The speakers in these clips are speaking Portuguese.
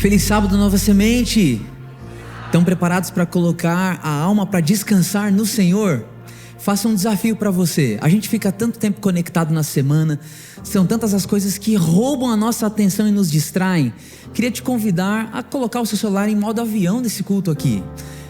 Feliz sábado, Nova Semente. Estão preparados para colocar a alma para descansar no Senhor? Faça um desafio para você. A gente fica tanto tempo conectado na semana, são tantas as coisas que roubam a nossa atenção e nos distraem. Queria te convidar a colocar o seu celular em modo avião nesse culto aqui.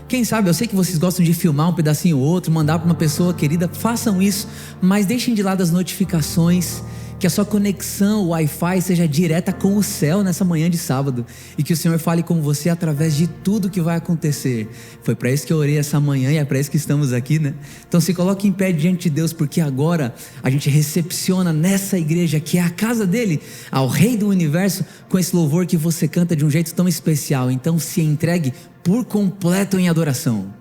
Quem sabe, eu sei que vocês gostam de filmar um pedacinho ou outro, mandar para uma pessoa querida, façam isso, mas deixem de lado as notificações, que a sua conexão, o Wi-Fi seja direta com o céu nessa manhã de sábado, e que o Senhor fale com você através de tudo que vai acontecer. Foi para isso que eu orei essa manhã e é para isso que estamos aqui, né? Então se coloque em pé diante de Deus, porque agora a gente recepciona nessa igreja, que é a casa dele, ao Rei do Universo, com esse louvor que você canta de um jeito tão especial. Então se entregue por completo em adoração.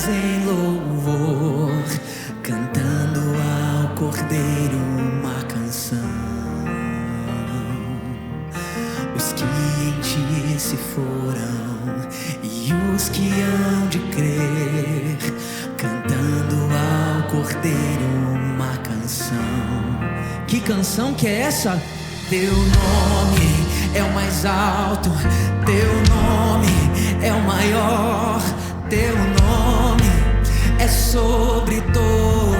Em louvor, cantando ao Cordeiro uma canção. Os que em ti se foram e os que hão de crer, cantando ao Cordeiro uma canção. Que canção que é essa? Teu nome é o mais alto, teu nome é o maior, teu nome é sobre todos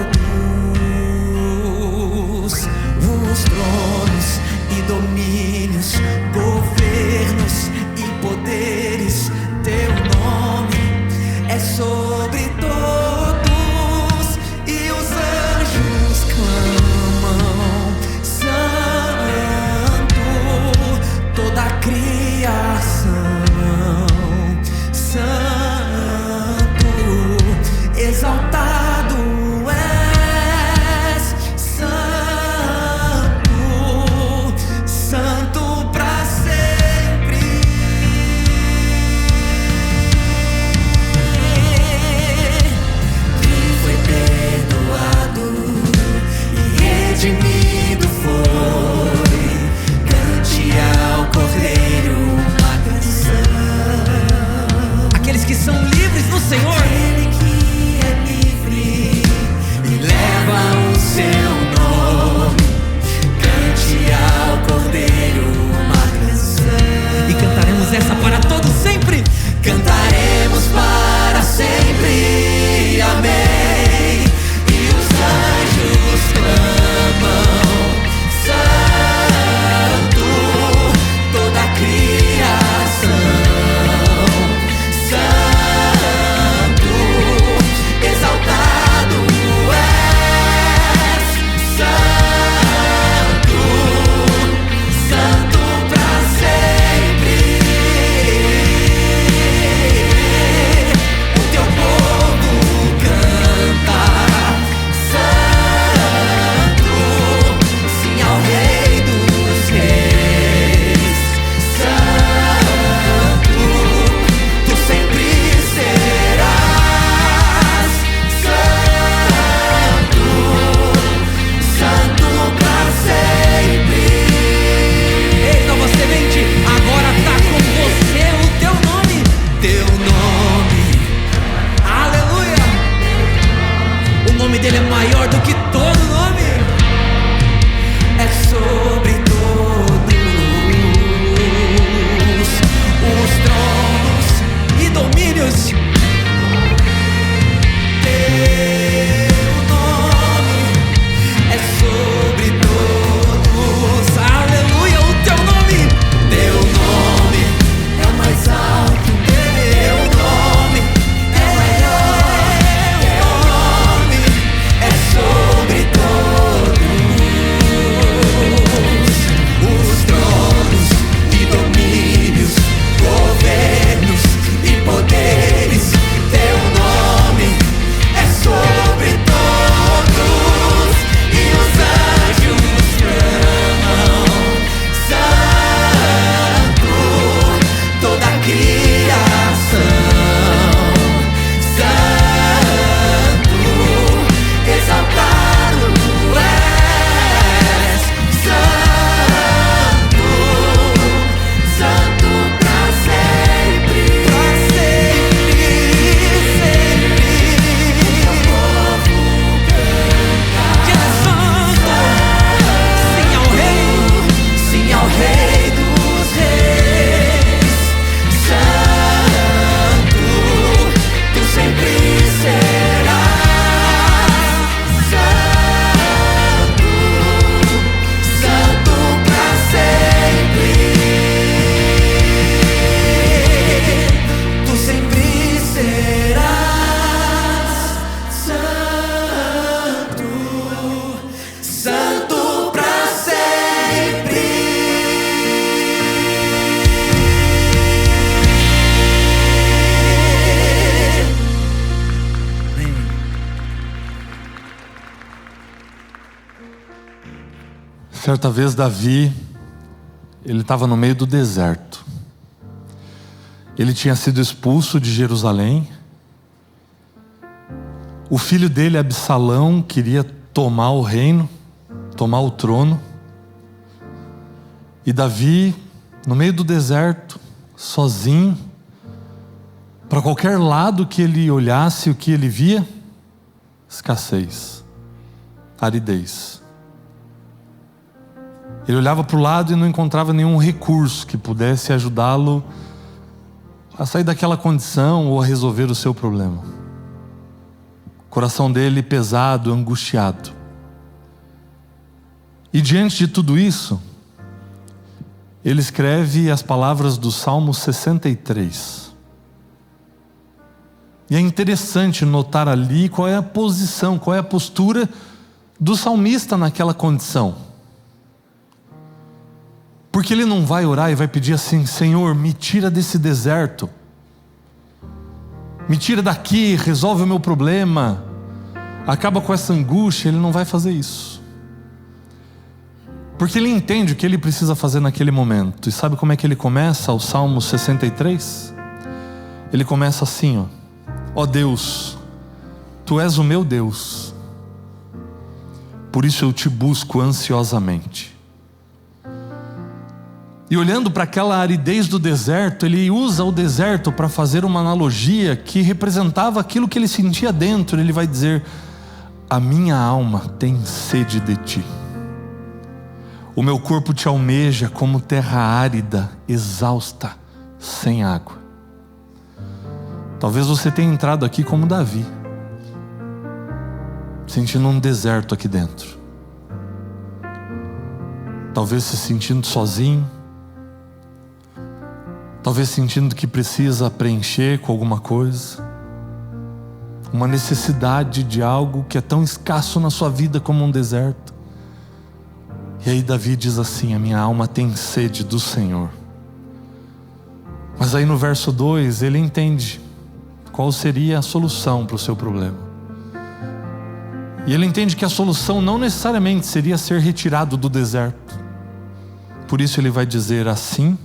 os tronos e domínios, governos e poderes. Teu nome é sobre todos e os anjos clamam santo, toda a criação santo. Exaltado és, santo, santo pra Certa vez Davi, ele estava no meio do deserto. Ele tinha sido expulso de Jerusalém. O filho dele, Absalão, queria tomar o reino, tomar o trono. E Davi, no meio do deserto, sozinho, para qualquer lado que ele olhasse, o que ele via? Escassez, aridez. Ele olhava para o lado e não encontrava nenhum recurso que pudesse ajudá-lo a sair daquela condição ou a resolver o seu problema. O coração dele pesado, angustiado. E diante de tudo isso, ele escreve as palavras do Salmo 63. E é interessante notar ali qual é a posição, qual é a postura do salmista naquela condição. Porque ele não vai orar e vai pedir assim: Senhor, me tira desse deserto, me tira daqui, resolve o meu problema, acaba com essa angústia. Ele não vai fazer isso, porque ele entende o que ele precisa fazer naquele momento. E sabe como é que ele começa o Salmo 63? Ele começa assim: ó Deus, Tu és o meu Deus, por isso eu te busco ansiosamente. E olhando para aquela aridez do deserto, ele usa o deserto para fazer uma analogia que representava aquilo que ele sentia dentro. Ele vai dizer: a minha alma tem sede de ti, o meu corpo te almeja como terra árida, exausta, sem água. Talvez você tenha entrado aqui como Davi, sentindo um deserto aqui dentro. Talvez se sentindo sozinho, talvez sentindo que precisa preencher com alguma coisa, uma necessidade de algo que é tão escasso na sua vida como um deserto. E aí Davi diz assim: a minha alma tem sede do Senhor. Mas aí no verso 2 ele entende qual seria a solução para o seu problema. E ele entende que a solução não necessariamente seria ser retirado do deserto. Por isso ele vai dizer assim: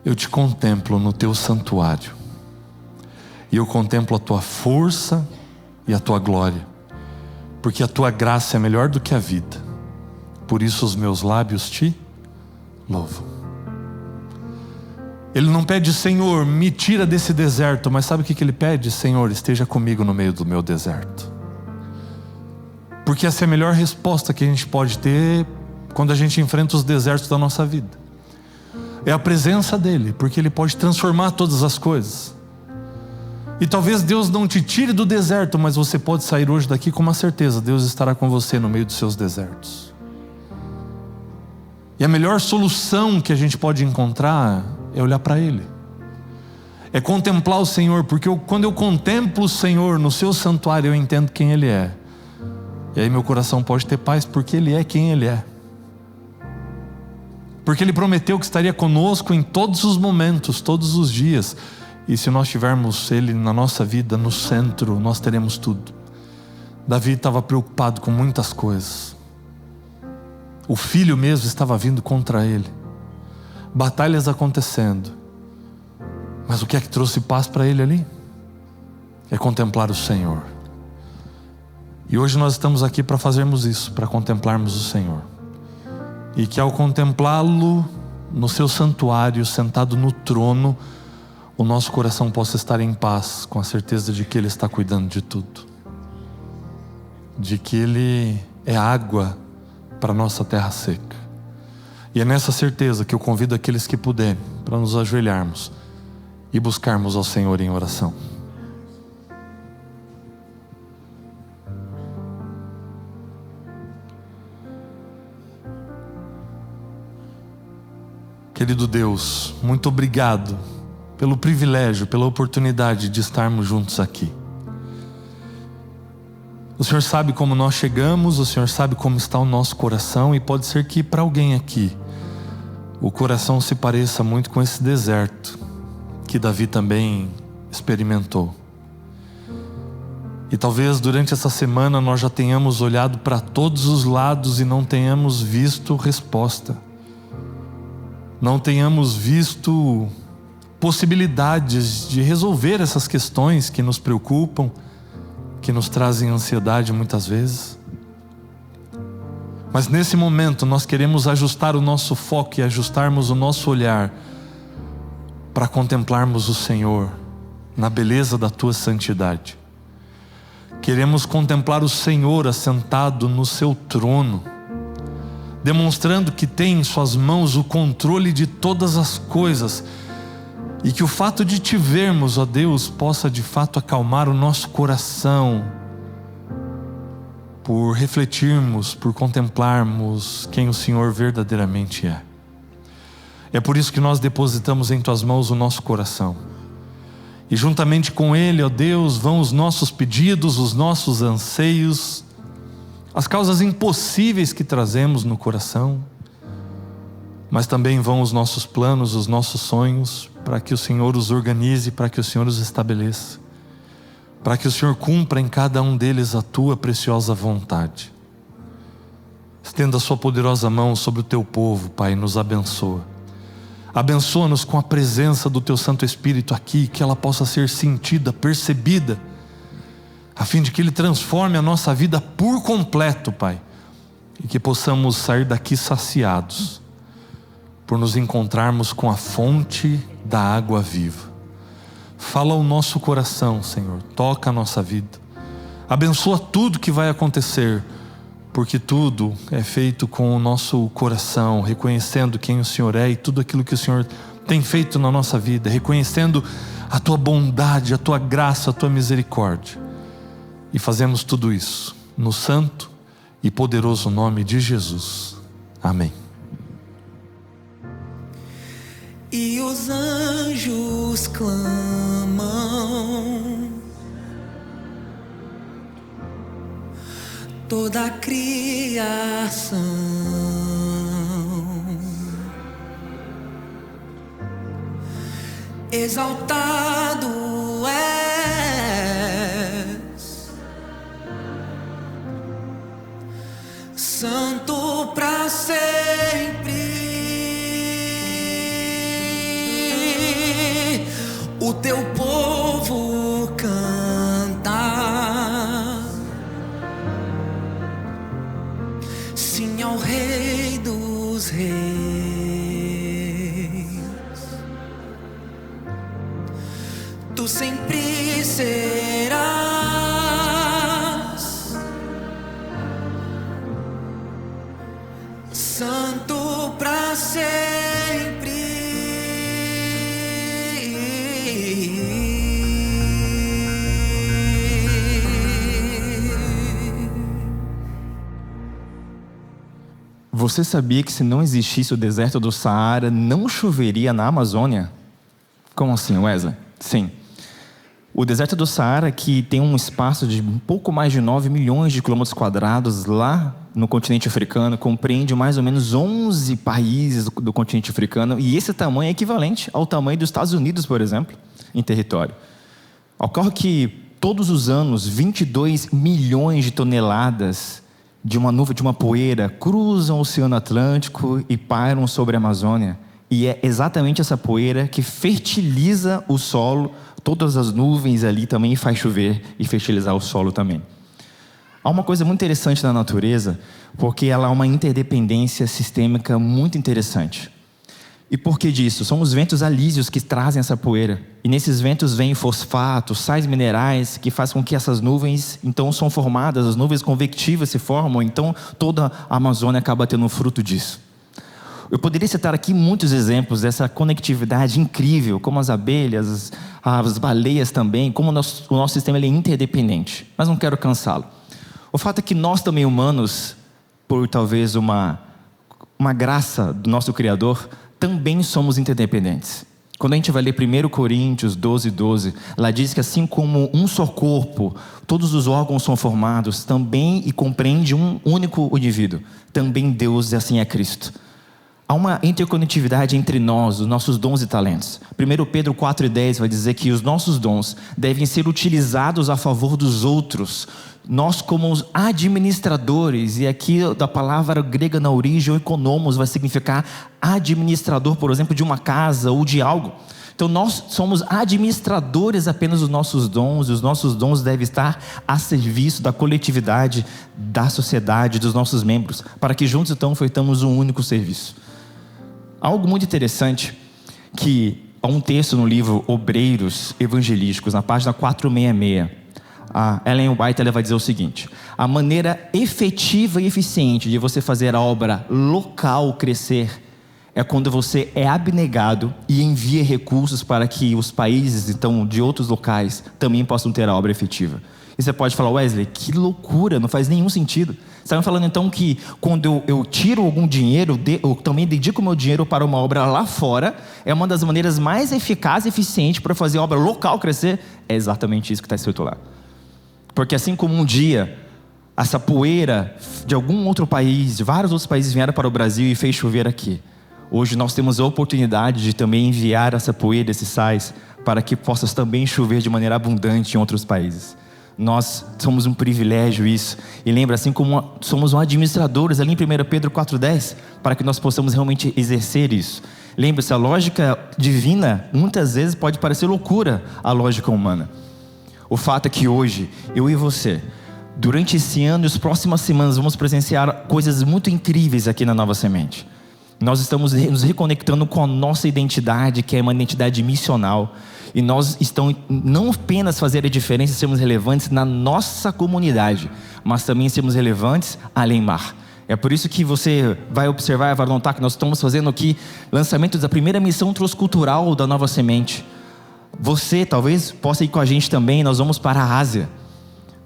eu te contemplo no teu santuário, e eu contemplo a tua força e a tua glória, porque a tua graça é melhor do que a vida, por isso os meus lábios te louvam. Ele não pede: Senhor, me tira desse deserto, mas sabe o que ele pede? Senhor, esteja comigo no meio do meu deserto. Porque essa é a melhor resposta que a gente pode ter quando a gente enfrenta os desertos da nossa vida. É a presença dele, porque ele pode transformar todas as coisas. E talvez Deus não te tire do deserto, mas você pode sair hoje daqui com uma certeza: Deus estará com você no meio dos seus desertos. E a melhor solução que a gente pode encontrar é olhar para Ele, é contemplar o Senhor, porque quando eu contemplo o Senhor no seu santuário, eu entendo quem Ele é. E aí meu coração pode ter paz, porque Ele é quem Ele é. Porque Ele prometeu que estaria conosco em todos os momentos, todos os dias. E se nós tivermos Ele na nossa vida, no centro, nós teremos tudo. Davi estava preocupado com muitas coisas. O filho mesmo estava vindo contra ele, batalhas acontecendo. Mas o que é que trouxe paz para ele ali? É contemplar o Senhor. E hoje nós estamos aqui para fazermos isso, para contemplarmos o Senhor. E que ao contemplá-lo no seu santuário, sentado no trono, o nosso coração possa estar em paz, com a certeza de que Ele está cuidando de tudo, de que Ele é água para a nossa terra seca. E é nessa certeza que eu convido aqueles que puderem para nos ajoelharmos e buscarmos ao Senhor em oração. Querido Deus, muito obrigado pelo privilégio, pela oportunidade de estarmos juntos aqui. O Senhor sabe como nós chegamos, o Senhor sabe como está o nosso coração, e pode ser que para alguém aqui o coração se pareça muito com esse deserto que Davi também experimentou. E talvez durante essa semana nós já tenhamos olhado para todos os lados e não tenhamos visto resposta. Não tenhamos visto possibilidades de resolver essas questões que nos preocupam, que nos trazem ansiedade muitas vezes. Mas nesse momento nós queremos ajustar o nosso foco e ajustarmos o nosso olhar para contemplarmos o Senhor na beleza da Tua santidade. Queremos contemplar o Senhor assentado no seu trono, demonstrando que tem em suas mãos o controle de todas as coisas, e que o fato de te vermos, ó Deus, possa de fato acalmar o nosso coração, por refletirmos, por contemplarmos quem o Senhor verdadeiramente é. É por isso que nós depositamos em Tuas mãos o nosso coração. E juntamente com Ele, ó Deus, vão os nossos pedidos, os nossos anseios, as causas impossíveis que trazemos no coração, mas também vão os nossos planos, os nossos sonhos, para que o Senhor os organize, para que o Senhor os estabeleça, para que o Senhor cumpra em cada um deles a Tua preciosa vontade. Estenda a Sua poderosa mão sobre o Teu povo, Pai, e nos abençoa. Abençoa-nos com a presença do Teu Santo Espírito aqui, que ela possa ser sentida, percebida, a fim de que Ele transforme a nossa vida por completo, Pai, e que possamos sair daqui saciados, por nos encontrarmos com a fonte da água viva. Fala ao nosso coração, Senhor, toca a nossa vida, abençoa tudo que vai acontecer, porque tudo é feito com o nosso coração, reconhecendo quem o Senhor é e tudo aquilo que o Senhor tem feito na nossa vida, reconhecendo a Tua bondade, a Tua graça, a Tua misericórdia. E fazemos tudo isso no santo e poderoso nome de Jesus. Amém. E os anjos clamam, toda a criação exaltado és, santo para sempre. O Teu povo canta, sim ao Rei dos Reis. Tu sempre serás santo para sempre. Você sabia que se não existisse o deserto do Saara, não choveria na Amazônia? Como assim, Wesley? Sim. O deserto do Saara, que tem um espaço de um pouco mais de 9 milhões de quilômetros quadrados lá no continente africano, compreende mais ou menos 11 países do continente africano, e esse tamanho é equivalente ao tamanho dos Estados Unidos, por exemplo, em território. Ocorre que todos os anos 22 milhões de toneladas de uma nuvem, de uma poeira, cruzam o Oceano Atlântico e pairam sobre a Amazônia. E é exatamente essa poeira que fertiliza o solo, todas as nuvens ali também faz chover e fertilizar o solo também. Há uma coisa muito interessante na natureza, porque ela há uma interdependência sistêmica muito interessante. E por que disso? São os ventos alísios que trazem essa poeira. E nesses ventos vêm fosfatos, sais minerais, que fazem com que essas nuvens, então, são formadas, as nuvens convectivas se formam, então toda a Amazônia acaba tendo fruto disso. Eu poderia citar aqui muitos exemplos dessa conectividade incrível, como as abelhas, as baleias também, como o nosso sistema ele é interdependente. Mas não quero cansá-lo. O fato é que nós também humanos, por talvez uma graça do nosso Criador, também somos interdependentes. Quando a gente vai ler 1 Coríntios 12:12, lá diz que assim como um só corpo, todos os órgãos são formados, também e compreende um único indivíduo. Também Deus assim é Cristo. há uma interconectividade entre nós, os nossos dons e talentos. 1 Pedro 4:10 vai dizer que os nossos dons devem ser utilizados a favor dos outros. Nós, como os administradores, e aqui da palavra grega na origem, economos, vai significar administrador, por exemplo, de uma casa ou de algo. Então nós somos administradores apenas dos nossos dons, e os nossos dons devem estar a serviço da coletividade, da sociedade, dos nossos membros, para que juntos então ofertamos um único serviço. Algo muito interessante, que há um texto no livro Obreiros Evangelísticos, na página 466, a Ellen White ela vai dizer o seguinte: a maneira efetiva e eficiente de você fazer a obra local crescer é quando você é abnegado e envia recursos para que os países então de outros locais também possam ter a obra efetiva. E você pode falar: Wesley, que loucura, não faz nenhum sentido. Você está falando então que quando eu tiro algum dinheiro, eu também dedico meu dinheiro para uma obra lá fora, é uma das maneiras mais eficazes e eficientes para fazer a obra local crescer? É exatamente isso que está escrito lá. Porque assim como um dia essa poeira de algum outro país, de vários outros países vieram para o Brasil e fez chover aqui, hoje nós temos a oportunidade de também enviar essa poeira, esses sais, para que possa também chover de maneira abundante em outros países. Nós somos um privilégio isso. E lembra, assim como somos administradores ali em 1 Pedro 4:10, para que nós possamos realmente exercer isso. Lembre-se, a lógica divina muitas vezes pode parecer loucura à lógica humana. O fato é que hoje, eu e você, durante esse ano e as próximas semanas, vamos presenciar coisas muito incríveis aqui na Nova Semente. Nós estamos nos reconectando com a nossa identidade, que é uma identidade missional. E nós estamos não apenas fazer a diferença, sermos relevantes na nossa comunidade, mas também sermos relevantes além mar. É por isso que você vai observar e vai notar que nós estamos fazendo aqui lançamento da primeira missão transcultural da Nova Semente. Você talvez possa ir com a gente também. Nós vamos para a Ásia,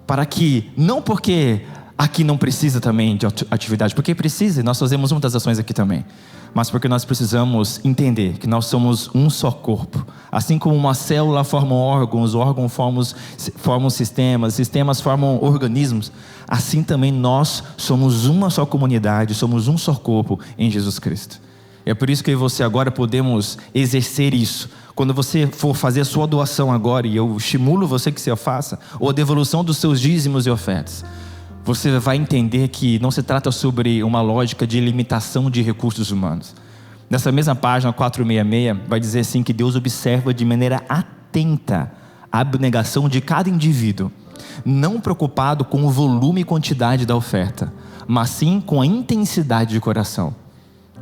para que, não porque aqui não precisa também de atividade, porque precisa, e nós fazemos muitas ações aqui também, mas porque nós precisamos entender que nós somos um só corpo. Assim como uma célula forma órgãos, órgãos formam sistemas, sistemas formam organismos, assim também nós somos uma só comunidade, somos um só corpo em Jesus Cristo. É por isso que eu e você agora podemos exercer isso. Quando você for fazer a sua doação agora, e eu estimulo você que você faça, ou a devolução dos seus dízimos e ofertas, você vai entender que não se trata sobre uma lógica de limitação de recursos humanos. Nessa mesma página 466, vai dizer assim que Deus observa de maneira atenta a abnegação de cada indivíduo, não preocupado com o volume e quantidade da oferta, mas sim com a intensidade de coração.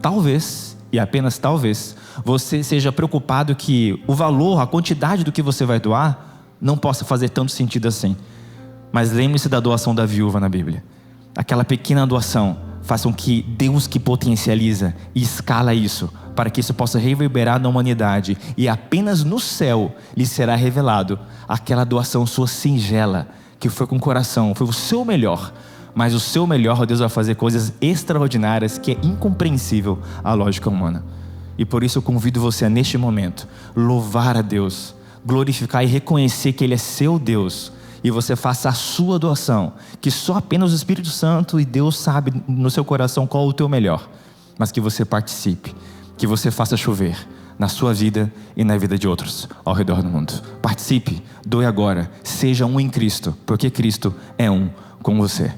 Talvez, e apenas talvez, você seja preocupado que o valor, a quantidade do que você vai doar, não possa fazer tanto sentido assim. Mas lembre-se da doação da viúva na Bíblia. Aquela pequena doação faz com que Deus, que potencializa e escala isso, para que isso possa reverberar na humanidade, e apenas no céu lhe será revelado aquela doação sua singela, que foi com o coração, foi o seu melhor. Mas o seu melhor, Deus vai fazer coisas extraordinárias que é incompreensível à lógica humana. E por isso eu convido você a, neste momento, louvar a Deus, glorificar e reconhecer que Ele é seu Deus, e você faça a sua doação, que só apenas o Espírito Santo e Deus sabe no seu coração qual é o teu melhor, mas que você participe, que você faça chover na sua vida e na vida de outros ao redor do mundo. Participe, doe agora, seja um em Cristo, porque Cristo é um com você.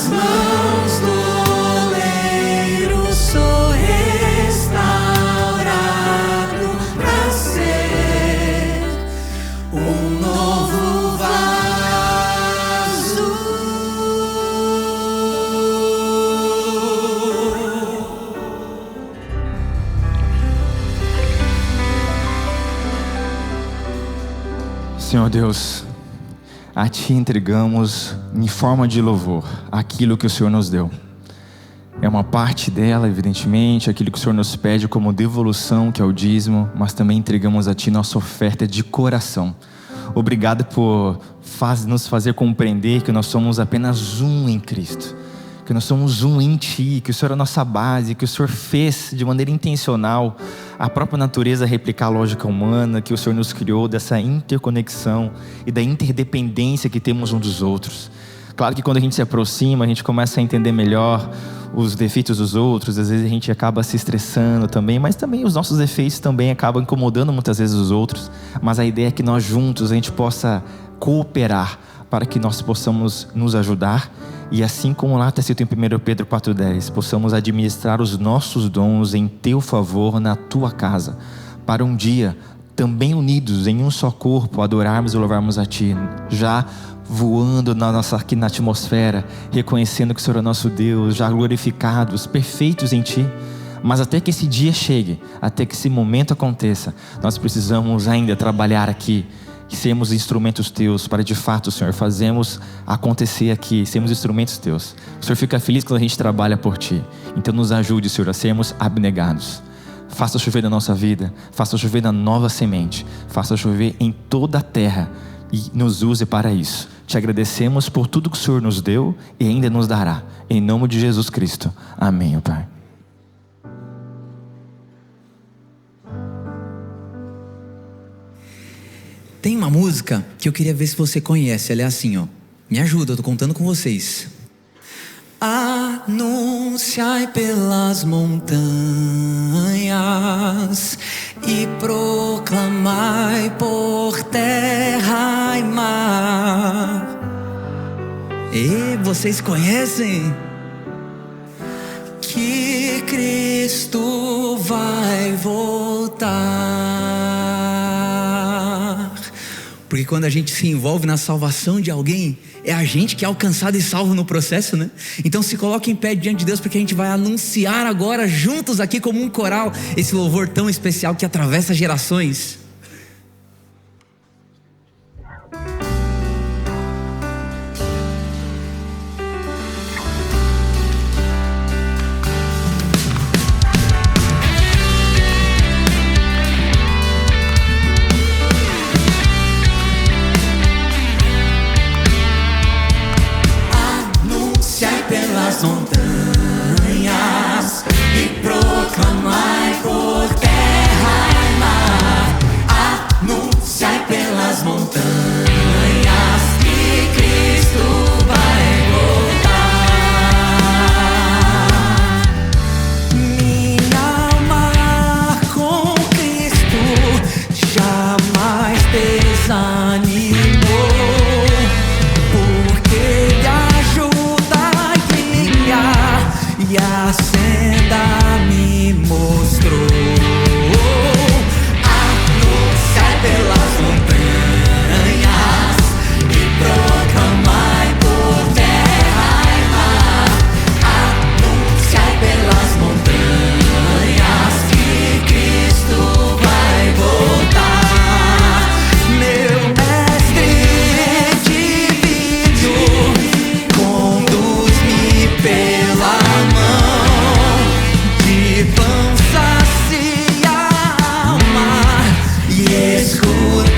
mãos do oleiro sou restaurado pra ser um novo vaso. Senhor Deus, a Ti entregamos em forma de louvor aquilo que o Senhor nos deu. É uma parte dela, evidentemente, aquilo que o Senhor nos pede como devolução, que é o dízimo, mas também entregamos a Ti nossa oferta de coração. Obrigado por nos fazer compreender que nós somos apenas um em Cristo, que nós somos um em Ti, que o Senhor é a nossa base, que o Senhor fez de maneira intencional a própria natureza replicar a lógica humana, que o Senhor nos criou dessa interconexão e da interdependência que temos uns dos outros. Claro que quando a gente se aproxima, a gente começa a entender melhor os defeitos dos outros, às vezes a gente acaba se estressando também, mas também os nossos defeitos também acabam incomodando muitas vezes os outros, mas a ideia é que nós juntos a gente possa cooperar para que nós possamos nos ajudar e assim como lá está escrito em 1 Pedro 4,10, possamos administrar os nossos dons em Teu favor na Tua casa, para um dia, também unidos em um só corpo, adorarmos e louvarmos a Ti, já voando aqui na atmosfera, reconhecendo que o Senhor é nosso Deus, já glorificados, perfeitos em Ti. Mas até que esse dia chegue, até que esse momento aconteça, nós precisamos ainda trabalhar aqui, sermos instrumentos Teus para de fato, Senhor, fazemos acontecer aqui, sermos instrumentos Teus. O Senhor fica feliz quando a gente trabalha por Ti, então nos ajude, Senhor, a sermos abnegados. Faça chover na nossa vida, faça chover na nova semente, faça chover em toda a terra e nos use para isso. Te agradecemos por tudo que o Senhor nos deu e ainda nos dará, em nome de Jesus Cristo, amém, Pai. Tem uma música que eu queria ver se você conhece. Ela é assim, ó. Me ajuda, eu tô contando com vocês. Anunciai pelas montanhas e proclamai por terra e mar. E vocês conhecem? Que Cristo vai voltar. Porque quando a gente se envolve na salvação de alguém, é a gente que é alcançado e salvo no processo, né? Então se coloque em pé diante de Deus, porque a gente vai anunciar agora juntos aqui como um coral esse louvor tão especial que atravessa gerações. Pelas montanhas e proclamai por terra e mar. Anunciai pelas montanhas que Cristo vai voltar. Minha alma com Cristo jamais desanimou, porque Ele ajuda e a senda me mostrou. Anunciai pelas montanhas e proclamai por terra e mar. Anunciai pelas montanhas que Cristo vai voltar. Meu mestre divino, conduz-me pela de pão sacia a alma e escuta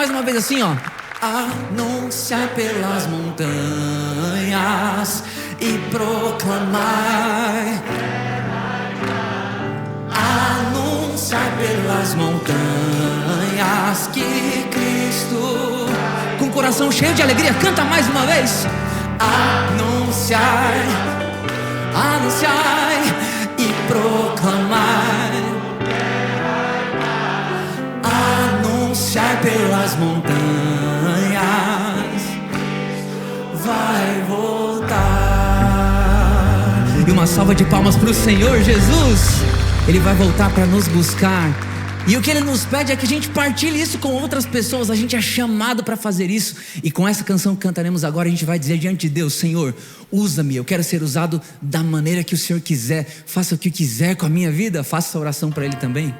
mais uma vez assim, ó. Anunciar pelas montanhas e proclamar. Anunciar pelas montanhas que Cristo. Com o coração cheio de alegria, canta mais uma vez. Anunciar, anunciar e proclamar. Anunciar pelas montanhas, vai voltar. E uma salva de palmas para o Senhor Jesus. Ele vai voltar para nos buscar. E o que Ele nos pede é que a gente partilhe isso com outras pessoas. A gente é chamado para fazer isso. E com essa canção que cantaremos agora, a gente vai dizer diante de Deus: Senhor, usa-me, eu quero ser usado da maneira que o Senhor quiser. Faça o que quiser com a minha vida. Faça essa oração para Ele também.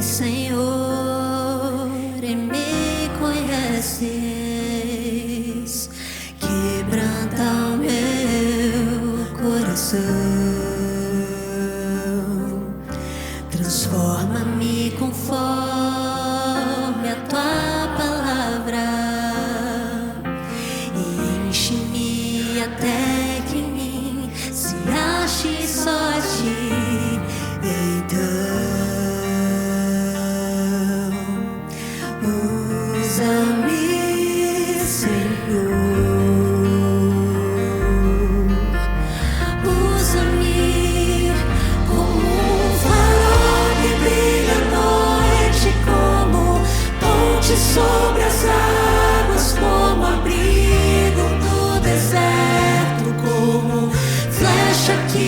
Senhor, e me conheces, quebranta o meu coração, transforma-me conforme a tua palavra e enche-me até que em mim se ache só a ti. Então usa-me, Senhor, usa-me como um farol que brilha à noite, como ponte sobre as águas, como abrigo no deserto, como flecha que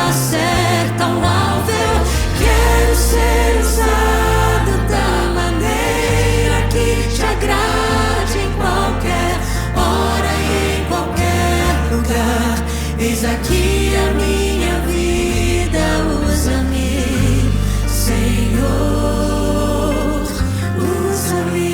acerta o alvo. Eu quero ser usado da maneira que te agrade, em qualquer hora e em qualquer lugar. Eis aqui a minha vida, usa-me, Senhor, usa-me.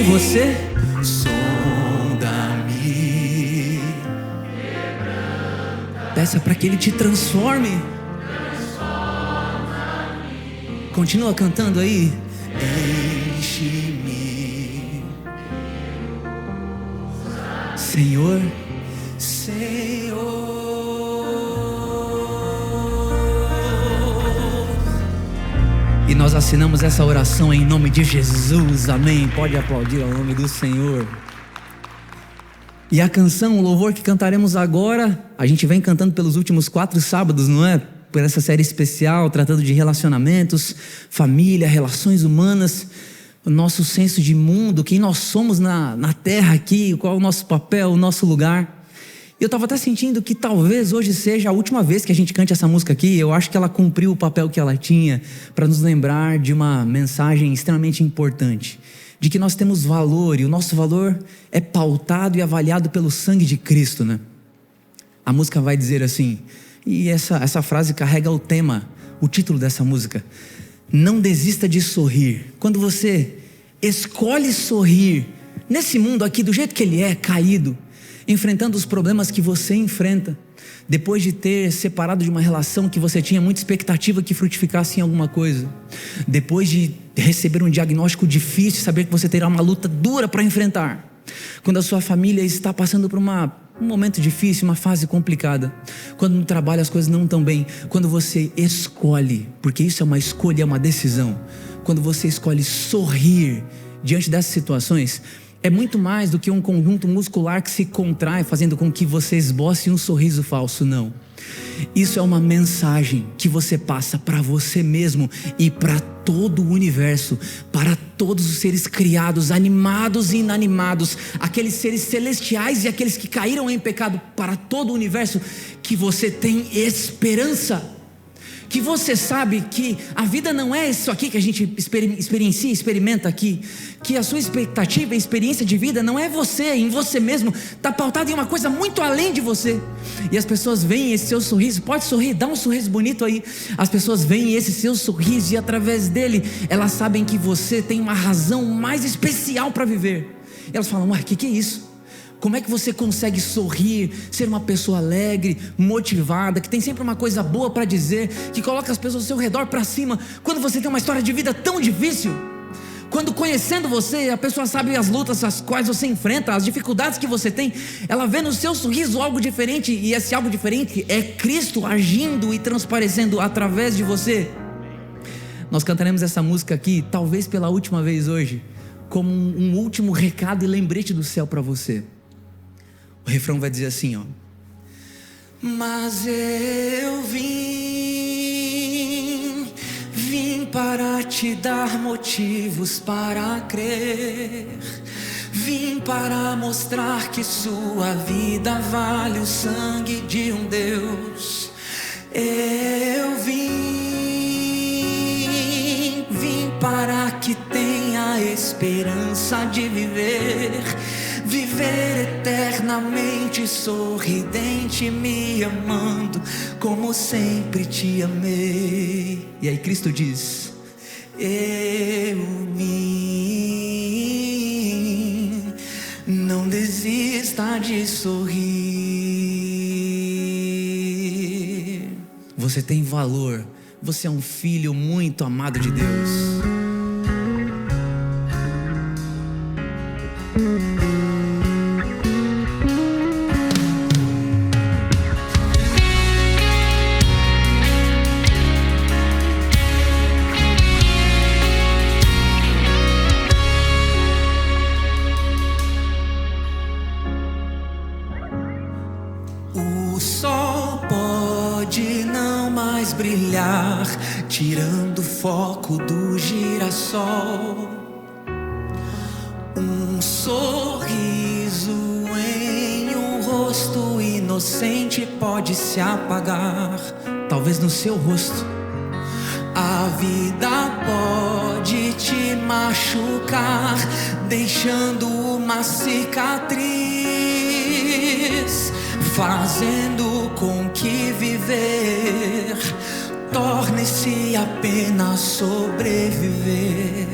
em você. Sonda-me. Peça para que Ele te transforme. Continua cantando aí. Enche-me, Senhor, Senhor. e nós assinamos essa oração em nome de Jesus, amém. Pode aplaudir ao nome do Senhor. E a canção, o louvor que cantaremos agora, a gente vem cantando pelos últimos 4 sábados, não é? Por essa série especial, tratando de relacionamentos, família, relações humanas, o nosso senso de mundo, quem nós somos na terra aqui, qual é o nosso papel, o nosso lugar. Eu estava até sentindo que talvez hoje seja a última vez que a gente cante essa música aqui. Eu acho que ela cumpriu o papel que ela tinha para nos lembrar de uma mensagem extremamente importante, de que nós temos valor, e o nosso valor é pautado e avaliado pelo sangue de Cristo, né? A música vai dizer assim, e essa frase carrega o tema, o título dessa música: não desista de sorrir. Quando você escolhe sorrir nesse mundo aqui do jeito que ele é, caído, enfrentando os problemas que você enfrenta, depois de ter separado de uma relação que você tinha muita expectativa que frutificasse em alguma coisa, depois de receber um diagnóstico difícil, saber que você terá uma luta dura para enfrentar, quando a sua família está passando por um momento difícil, uma fase complicada, quando no trabalho as coisas não estão bem, quando você escolhe, porque isso é uma escolha, é uma decisão, quando você escolhe sorrir diante dessas situações, é muito mais do que um conjunto muscular que se contrai, fazendo com que você esboce um sorriso falso, não. Isso é uma mensagem que você passa para você mesmo e para todo o universo, para todos os seres criados, animados e inanimados, aqueles seres celestiais e aqueles que caíram em pecado, para todo o universo, que você tem esperança, que você sabe que a vida não é isso aqui que a gente experimenta aqui, que a sua expectativa e experiência de vida não é você, em você mesmo, está pautada em uma coisa muito além de você. E as pessoas veem esse seu sorriso, pode sorrir, dá um sorriso bonito aí. As pessoas veem esse seu sorriso e através dele elas sabem que você tem uma razão mais especial para viver. E elas falam: ué, o que é isso? Como é que você consegue sorrir, ser uma pessoa alegre, motivada, que tem sempre uma coisa boa para dizer, que coloca as pessoas ao seu redor para cima, quando você tem uma história de vida tão difícil? Quando conhecendo você, a pessoa sabe as lutas as quais você enfrenta, as dificuldades que você tem, ela vê no seu sorriso algo diferente, e esse algo diferente é Cristo agindo e transparecendo através de você. Nós cantaremos essa música aqui, talvez pela última vez hoje, como um último recado e lembrete do céu para você. O refrão vai dizer assim, ó: mas eu vim para te dar motivos para crer, vim para mostrar que sua vida vale o sangue de um Deus. Eu vim para que tenha esperança de viver eternamente sorridente, me amando como sempre te amei. E aí Cristo diz: eu vim, não desista de sorrir. Você tem valor, você é um filho muito amado de Deus. O sol pode não mais brilhar, tirando o foco do girassol. Um sorriso em um rosto inocente pode se apagar, talvez no seu rosto. A vida pode te machucar, deixando uma cicatriz, fazendo com que viver torne-se apenas sobreviver.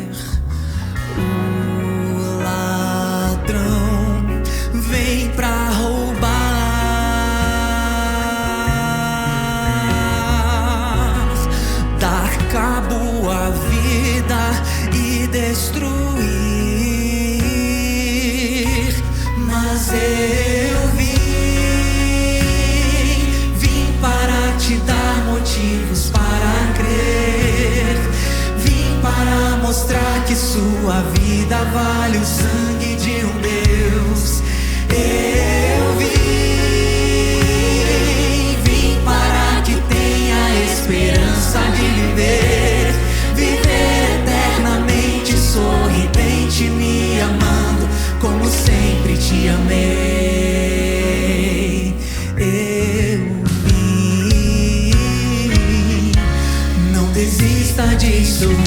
desista de sorrir.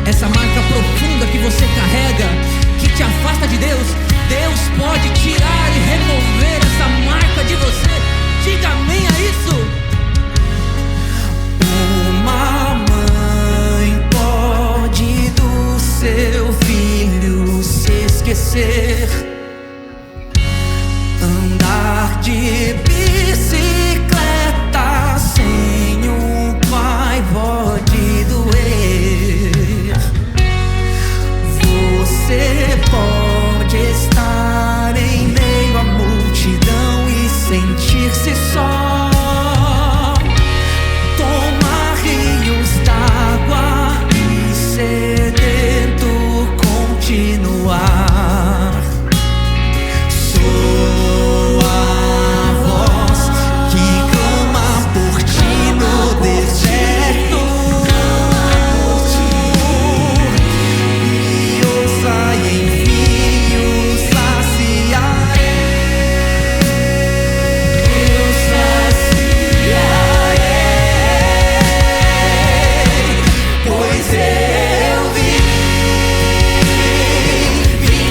Essa marca profunda que você carrega, que te afasta de Deus, Deus pode tirar e remover essa marca de você. Diga amém a isso. Uma mãe pode do seu filho se esquecer, andar de bicicleta sem um pai pode doer. Você pode estar em meio à multidão e sentir-se só, tomar rios d'água e sedento continuar. Sou a voz que clama por ti no deserto. Me ouça e enfim o saciarei. Eu saciarei, pois eu vim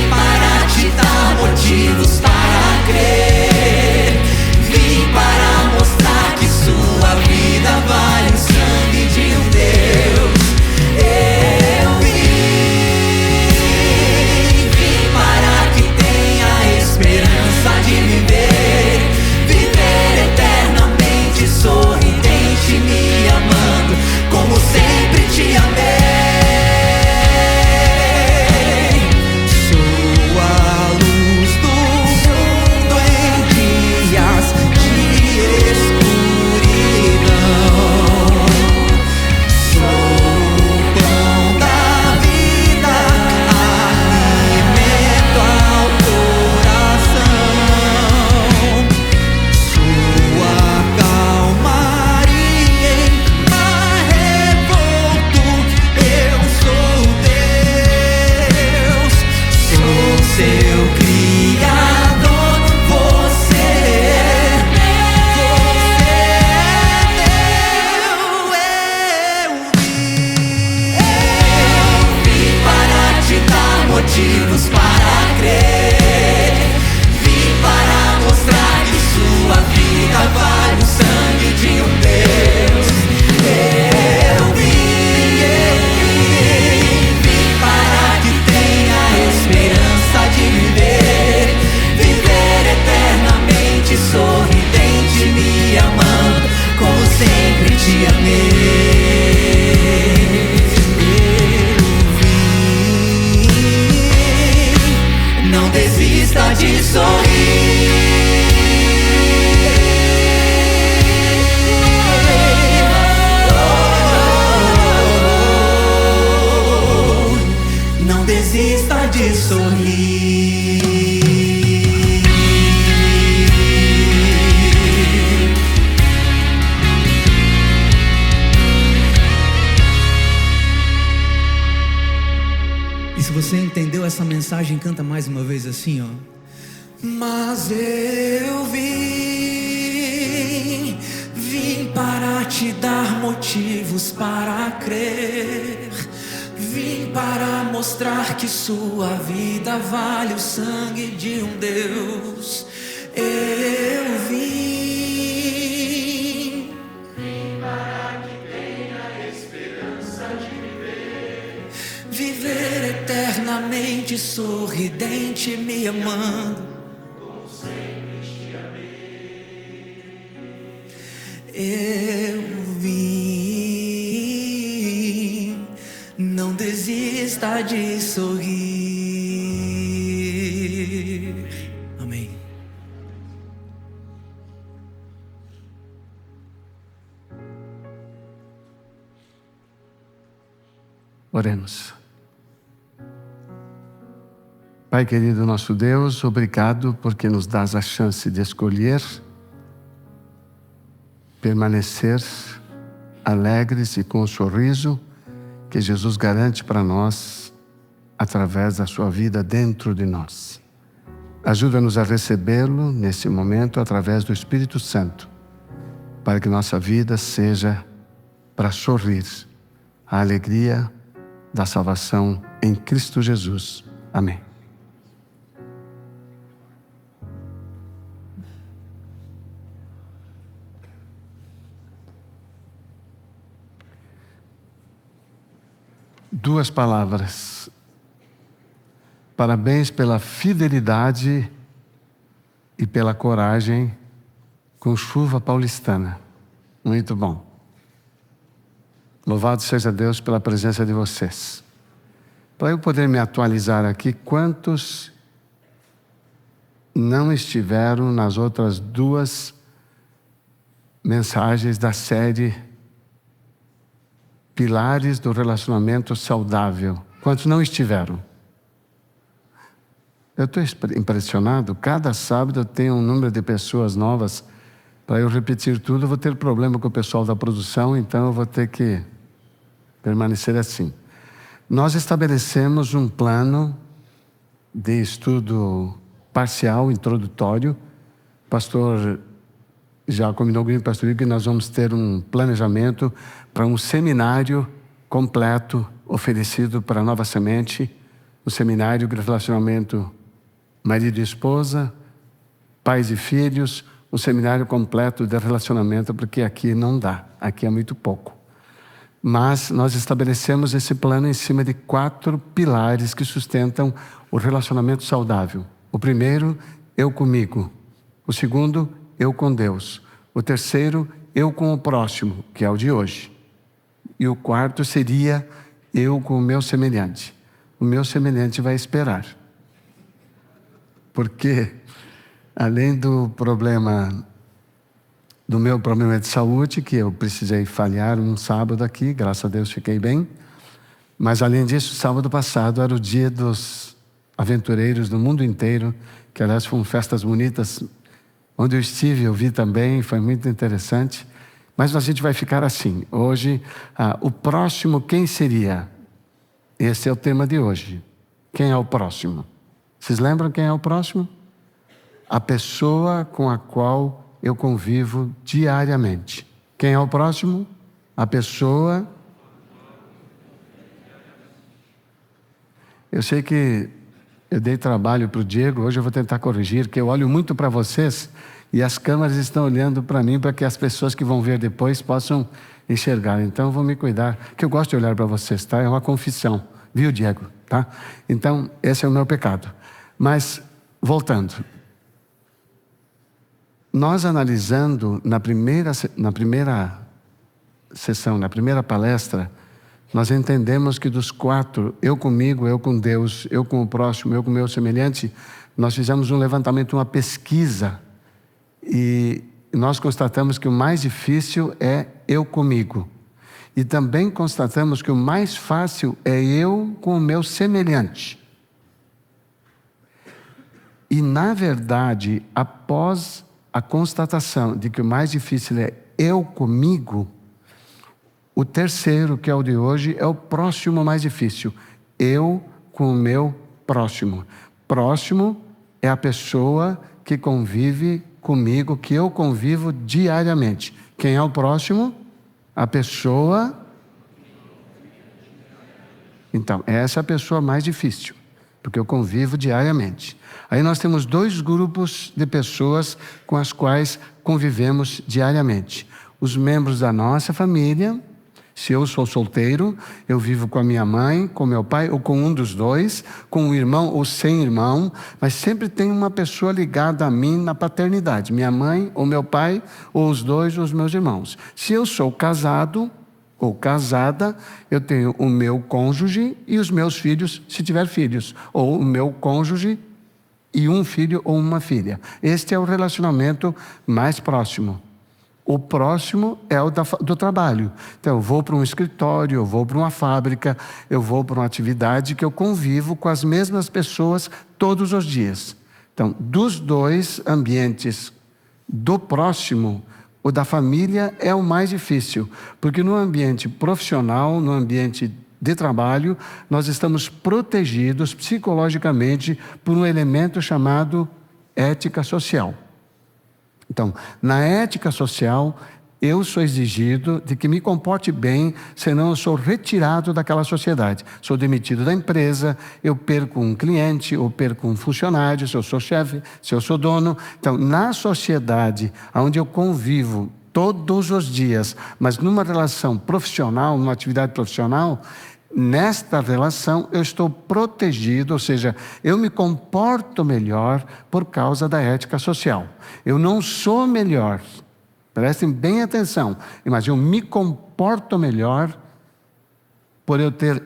para te dar motivos para crer, vim para mostrar que sua vida vale o sangue de um Deus. Eu vim para que tenha esperança de viver eternamente sorridente, me amando como sempre te amei. Sou a luz do mundo em dias de escuridão. Sou o pão da vida, alimento ao coração. Sou a calmaria em mar revolto. Eu sou Deus, sou seu Criador. Você é meu. Eu vim para te dar motivos para crer, vim para mostrar que sua vida vale o sangue de um Deus. Eu vim para que tenha esperança de viver eternamente sorridente, me amando como sempre te amei. Eu vim, não desista de sorrir. Não desista de sorrir. E se você entendeu essa mensagem, canta mais uma vez assim, ó. Mas eu vim para te dar motivos para crer, vim para mostrar que sua vida vale o sangue de um Deus. Eu vim para que tenha esperança de viver eternamente sorridente, me amando. Eu vim, não desista de sorrir. Amém. Oremos. Pai querido nosso Deus, obrigado porque nos dás a chance de escolher permanecer alegres e com o sorriso que Jesus garante para nós através da sua vida dentro de nós. Ajuda-nos a recebê-lo nesse momento através do Espírito Santo, para que nossa vida seja para sorrir a alegria da salvação em Cristo Jesus. Amém. Duas palavras. Parabéns pela fidelidade e pela coragem com chuva paulistana. Muito bom. Louvado seja Deus pela presença de vocês. Para eu poder me atualizar aqui, quantos não estiveram nas outras duas mensagens da série Pilares do Relacionamento Saudável? Quantos não estiveram? Eu estou impressionado. Cada sábado eu tenho um número de pessoas novas. Para eu repetir tudo, eu vou ter problema com o pessoal da produção, então eu vou ter que permanecer assim. Nós estabelecemos um plano de estudo parcial, introdutório. O pastor já combinou comigo, pastor, que nós vamos ter um planejamento para um seminário completo oferecido para a Nova Semente, um seminário de relacionamento marido e esposa, pais e filhos, um seminário completo de relacionamento, porque aqui não dá, aqui é muito pouco. Mas nós estabelecemos esse plano em cima de 4 pilares que sustentam o relacionamento saudável. O primeiro, eu comigo. O segundo, eu com Deus. O terceiro, eu com o próximo, que é o de hoje. E o quarto seria eu com o meu semelhante. O meu semelhante vai esperar. Porque, além do meu problema de saúde, que eu precisei falhar um sábado aqui, graças a Deus fiquei bem. Mas, além disso, sábado passado era o dia dos aventureiros do mundo inteiro, que, aliás, foram festas bonitas. Onde eu estive, eu vi também, foi muito interessante. Mas a gente vai ficar assim. Hoje, o próximo, quem seria? Esse é o tema de hoje. Quem é o próximo? Vocês lembram quem é o próximo? A pessoa com a qual eu convivo diariamente. Quem é o próximo? A pessoa... Eu sei que eu dei trabalho para o Diego, hoje eu vou tentar corrigir, que eu olho muito para vocês e as câmeras estão olhando para mim para que as pessoas que vão ver depois possam enxergar. Então eu vou me cuidar, que eu gosto de olhar para vocês, tá? É uma confissão, viu, Diego? Tá? Então esse é o meu pecado. Mas, voltando. Nós analisando na primeira sessão, na primeira palestra, nós entendemos que dos 4, eu comigo, eu com Deus, eu com o próximo, eu com o meu semelhante, nós fizemos um levantamento, uma pesquisa, e nós constatamos que o mais difícil é eu comigo. E também constatamos que o mais fácil é eu com o meu semelhante. E, na verdade, após a constatação de que o mais difícil é eu comigo, o terceiro, que é o de hoje, é o próximo mais difícil. Eu com o meu próximo. Próximo é a pessoa que convive comigo, que eu convivo diariamente. Quem é o próximo? A pessoa... Então, essa é a pessoa mais difícil, porque eu convivo diariamente. Aí nós temos 2 grupos de pessoas com as quais convivemos diariamente. Os membros da nossa família. Se eu sou solteiro, eu vivo com a minha mãe, com meu pai, ou com um dos dois, com um irmão ou sem irmão, mas sempre tem uma pessoa ligada a mim na paternidade, minha mãe, ou meu pai, ou os dois, ou os meus irmãos. Se eu sou casado ou casada, eu tenho o meu cônjuge e os meus filhos, se tiver filhos, ou o meu cônjuge e um filho ou uma filha. Este é o relacionamento mais próximo. O próximo é o do trabalho. Então, eu vou para um escritório, eu vou para uma fábrica, eu vou para uma atividade que eu convivo com as mesmas pessoas todos os dias. Então, dos 2 ambientes do próximo, o da família é o mais difícil, porque no ambiente profissional, no ambiente de trabalho, nós estamos protegidos psicologicamente por um elemento chamado ética social. Então, na ética social, eu sou exigido de que me comporte bem, senão eu sou retirado daquela sociedade. Sou demitido da empresa, eu perco um cliente, ou perco um funcionário, se eu sou chefe, se eu sou dono. Então, na sociedade onde eu convivo todos os dias, mas numa relação profissional, numa atividade profissional, nesta relação eu estou protegido, ou seja, eu me comporto melhor por causa da ética social. Eu não sou melhor. Prestem bem atenção, mas eu me comporto melhor por eu ter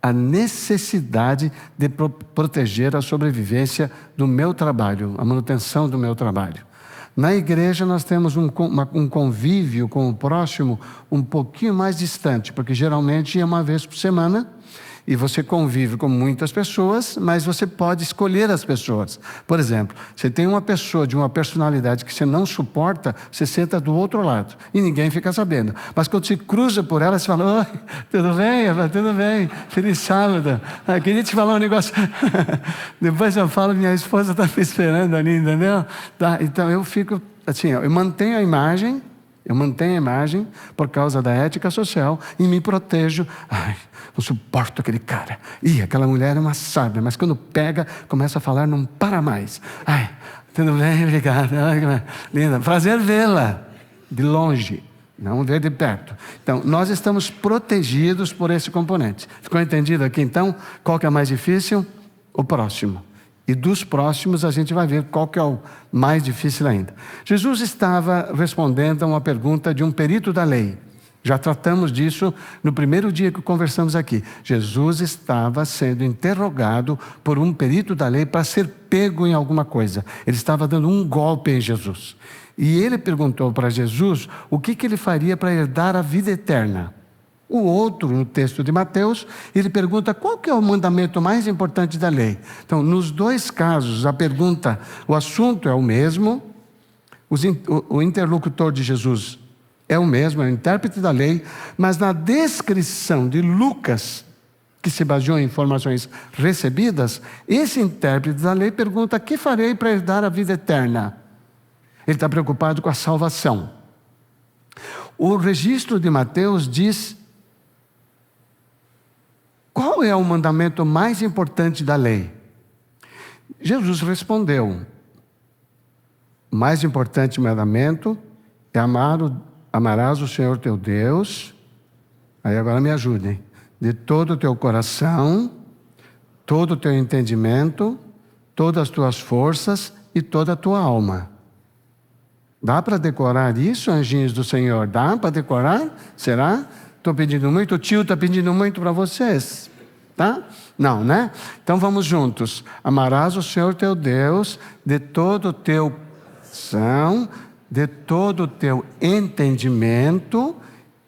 a necessidade de proteger a sobrevivência do meu trabalho, a manutenção do meu trabalho. Na igreja nós temos um convívio com o próximo um pouquinho mais distante, porque geralmente é uma vez por semana, e você convive com muitas pessoas, mas você pode escolher as pessoas. Por exemplo, você tem uma pessoa de uma personalidade que você não suporta, você senta do outro lado e ninguém fica sabendo. Mas quando você cruza por ela, você fala: oi, tudo bem? Ela fala: tudo bem, feliz sábado. Queria te falar um negócio. Depois eu falo: minha esposa está me esperando ali, entendeu? Tá, então eu fico assim, eu mantenho a imagem por causa da ética social e me protejo. Ai, não suporto aquele cara. Ih, aquela mulher é uma sábia, mas quando pega, começa a falar, não para mais. Ai, tudo bem, obrigado. Ai, linda, prazer vê-la de longe, não ver de perto. Então, nós estamos protegidos por esse componente. Ficou entendido aqui, então? Qual que é mais difícil? O próximo. E dos próximos a gente vai ver qual que é o mais difícil ainda. Jesus estava respondendo a uma pergunta de um perito da lei. Já tratamos disso no primeiro dia que conversamos aqui. Jesus estava sendo interrogado por um perito da lei para ser pego em alguma coisa. Ele estava dando um golpe em Jesus. E ele perguntou para Jesus o que ele faria para herdar a vida eterna. O outro, no texto de Mateus, ele pergunta qual que é o mandamento mais importante da lei. Então, nos dois casos, a pergunta, o assunto é o mesmo, o interlocutor de Jesus é o mesmo, é o intérprete da lei, mas na descrição de Lucas, que se baseou em informações recebidas, esse intérprete da lei pergunta: que farei para herdar a vida eterna? Ele está preocupado com a salvação. O registro de Mateus diz: qual é o mandamento mais importante da lei? Jesus respondeu: o mais importante mandamento é amarás o Senhor teu Deus, aí agora me ajudem, de todo o teu coração, todo o teu entendimento, todas as tuas forças e toda a tua alma. Dá para decorar isso, anjinhos do Senhor? Dá para decorar? Será? Estou pedindo muito, o tio está pedindo muito para vocês, tá? Não, né? Então vamos juntos. Amarás o Senhor teu Deus de todo o teu coração, de todo o teu entendimento,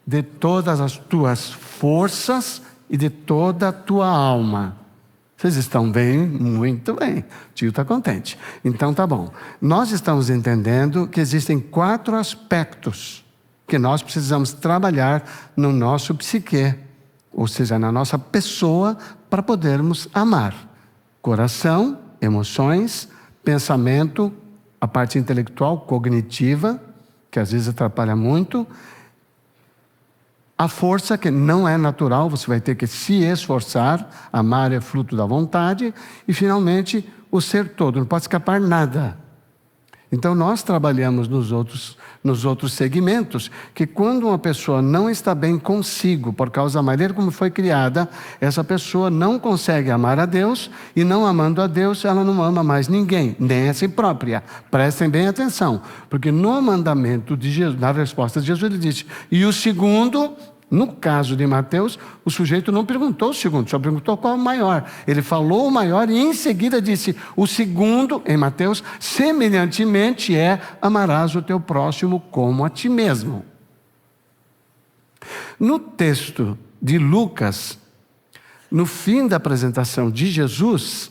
de todas as tuas forças e de toda a tua alma. Vocês estão bem? Muito bem. O tio está contente. Então tá bom. Nós estamos entendendo que existem 4 aspectos que nós precisamos trabalhar no nosso psique, ou seja, na nossa pessoa, para podermos amar. Coração, emoções, pensamento, a parte intelectual, cognitiva, que às vezes atrapalha muito. A força, que não é natural, você vai ter que se esforçar. Amar é fruto da vontade. E, finalmente, o ser todo, não pode escapar nada. Então, nós trabalhamos nos outros segmentos, que quando uma pessoa não está bem consigo, por causa da maneira como foi criada, essa pessoa não consegue amar a Deus, e não amando a Deus, ela não ama mais ninguém, nem a si própria. Prestem bem atenção, porque no mandamento de Jesus, na resposta de Jesus, ele disse: e o segundo... No caso de Mateus, o sujeito não perguntou o segundo, só perguntou qual é o maior. Ele falou o maior e em seguida disse: o segundo, em Mateus, semelhantemente amarás o teu próximo como a ti mesmo. No texto de Lucas, no fim da apresentação de Jesus,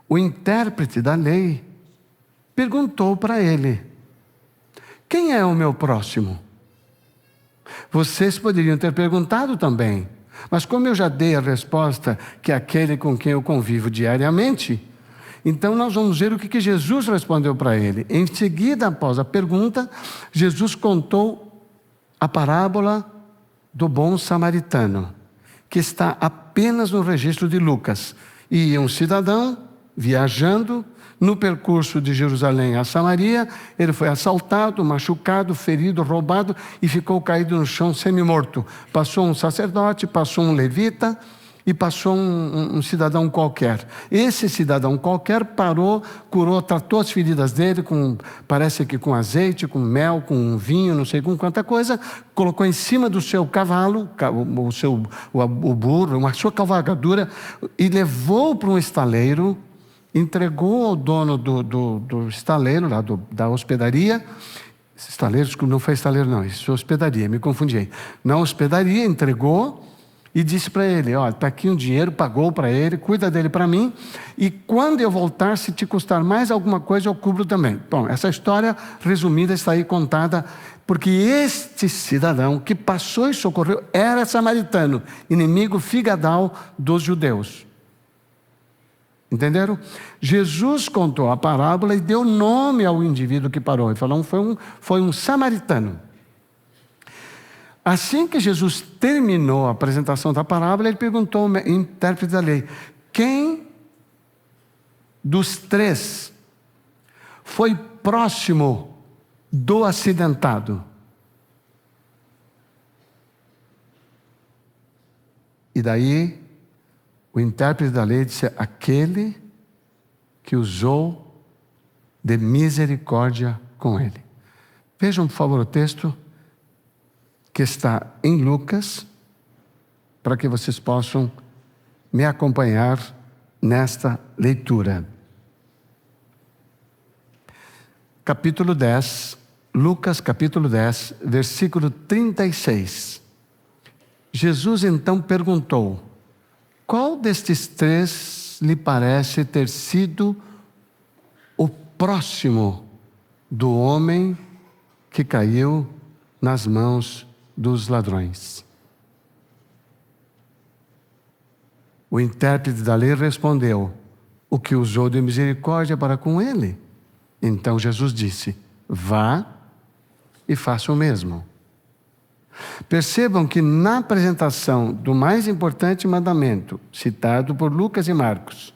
o intérprete da lei perguntou para ele: quem é o meu próximo? Vocês poderiam ter perguntado também, mas como eu já dei a resposta, que é aquele com quem eu convivo diariamente, Então nós vamos ver o que Jesus respondeu para ele. Em seguida, após a pergunta, Jesus contou a parábola do bom samaritano, que está apenas no registro de Lucas. E um cidadão viajando no percurso de Jerusalém a Samaria, ele foi assaltado, machucado, ferido, roubado e ficou caído no chão semi-morto. Passou um sacerdote, passou um levita e passou um cidadão qualquer. Esse cidadão qualquer parou, curou, tratou as feridas dele, parece que com azeite, com mel, com vinho, não sei com quanta coisa, colocou em cima do seu cavalo, o burro, a sua cavalgadura, e levou para um estaleiro, entregou ao dono do estaleiro, lá da hospedaria. Estaleiro, não foi estaleiro não, isso foi hospedaria, me confundi. Na hospedaria, entregou e disse para ele: olha, está aqui um dinheiro, pagou para ele, cuida dele para mim, e quando eu voltar, se te custar mais alguma coisa, eu cubro também. Bom, essa história resumida está aí contada, porque este cidadão que passou e socorreu era samaritano, inimigo figadal dos judeus. Entenderam? Jesus contou a parábola e deu nome ao indivíduo que parou. Ele falou, foi um samaritano. Assim que Jesus terminou a apresentação da parábola, ele perguntou ao intérprete da lei: quem dos três foi próximo do acidentado? E daí o intérprete da lei disse: aquele que usou de misericórdia com ele. Vejam, por favor, o texto que está em Lucas, para que vocês possam me acompanhar nesta leitura. Capítulo 10, Lucas capítulo 10, versículo 36. Jesus então perguntou: qual destes três lhe parece ter sido o próximo do homem que caiu nas mãos dos ladrões? O intérprete da lei respondeu: o que usou de misericórdia para com ele. Então Jesus disse: vá e faça o mesmo. Percebam que na apresentação do mais importante mandamento, citado por Lucas e Marcos,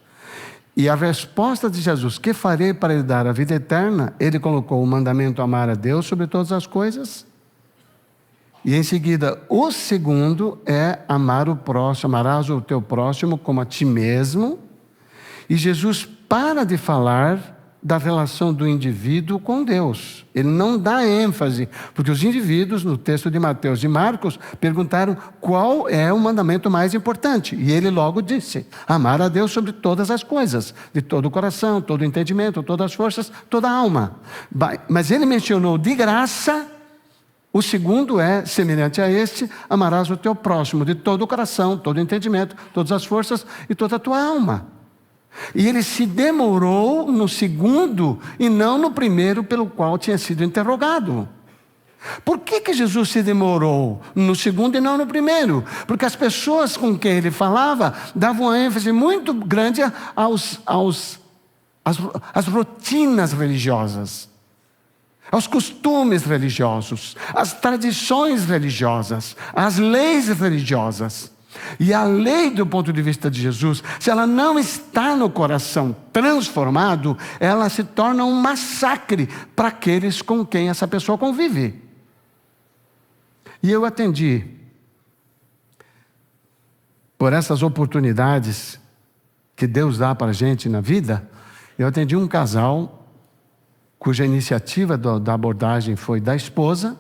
e a resposta de Jesus: que farei para lhe dar a vida eterna? Ele colocou o mandamento amar a Deus sobre todas as coisas. E em seguida, o segundo é amar o próximo, amarás o teu próximo como a ti mesmo. E Jesus para de falar da relação do indivíduo com Deus. Ele não dá ênfase, porque os indivíduos, no texto de Mateus e Marcos, perguntaram qual é o mandamento mais importante. E ele logo disse: amar a Deus sobre todas as coisas, de todo o coração, todo o entendimento, todas as forças, toda a alma. Mas ele mencionou de graça. O segundo é semelhante a este: amarás o teu próximo de todo o coração, todo o entendimento, todas as forças e toda a tua alma. E ele se demorou no segundo e não no primeiro pelo qual tinha sido interrogado. Por que Jesus se demorou no segundo e não no primeiro? Porque as pessoas com quem ele falava davam uma ênfase muito grande às rotinas religiosas, aos costumes religiosos, às tradições religiosas, às leis religiosas. E a lei, do ponto de vista de Jesus, se ela não está no coração transformado, ela se torna um massacre para aqueles com quem essa pessoa convive. E eu atendi, por essas oportunidades que Deus dá para a gente na vida, eu atendi um casal cuja iniciativa da abordagem foi da esposa,